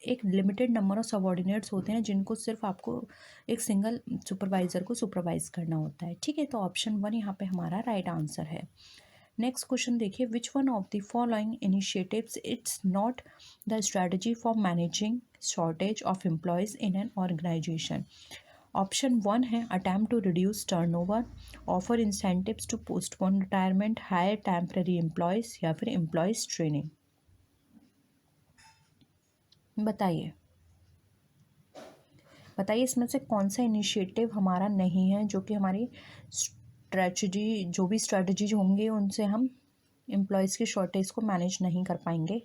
Speaker 1: एक लिमिटेड नंबर ऑफ सबऑर्डिनेट्स होते हैं जिनको सिर्फ आपको एक सिंगल सुपरवाइज़र को सुपरवाइज करना होता है। ठीक है, तो ऑप्शन 1 यहाँ पे हमारा राइट आंसर है। नेक्स्ट क्वेश्चन देखिए, which one of the following initiatives it's not the strategy for managing shortage of employees in an organisation? Option 1 है attempt to reduce turnover, offer incentives to postpone retirement, hire temporary employees या फिर employees training. बताइए बताइए इसमें से कौन सा initiative हमारा नहीं है, जो कि हमारी जो भी स्ट्रेटजीज होंगे उनसे हम एम्प्लॉयज़ की शॉर्टेज को मैनेज नहीं कर पाएंगे।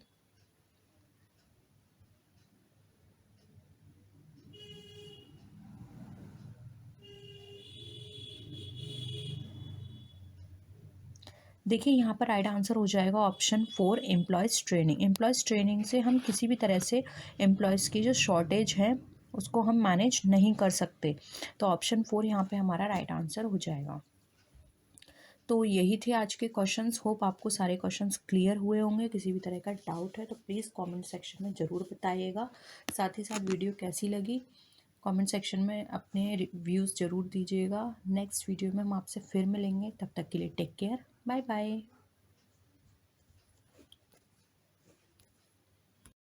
Speaker 1: देखिए यहाँ पर राइट आंसर हो जाएगा option 4 employees training. Employees training से हम किसी भी तरह से एम्प्लॉयज़ की जो शॉर्टेज है उसको हम मैनेज नहीं कर सकते। तो ऑप्शन 4 यहाँ पे हमारा राइट आंसर हो जाएगा। तो यही थे आज के क्वेश्चंस। होप आपको सारे क्वेश्चंस क्लियर हुए होंगे। किसी भी तरह का डाउट है तो प्लीज़ कमेंट सेक्शन में ज़रूर बताइएगा। साथ ही साथ वीडियो कैसी लगी कमेंट सेक्शन में अपने रिव्यूज़ ज़रूर दीजिएगा। नेक्स्ट वीडियो में हम आपसे फिर मिलेंगे, तब तक के लिए टेक केयर, बाय बाय।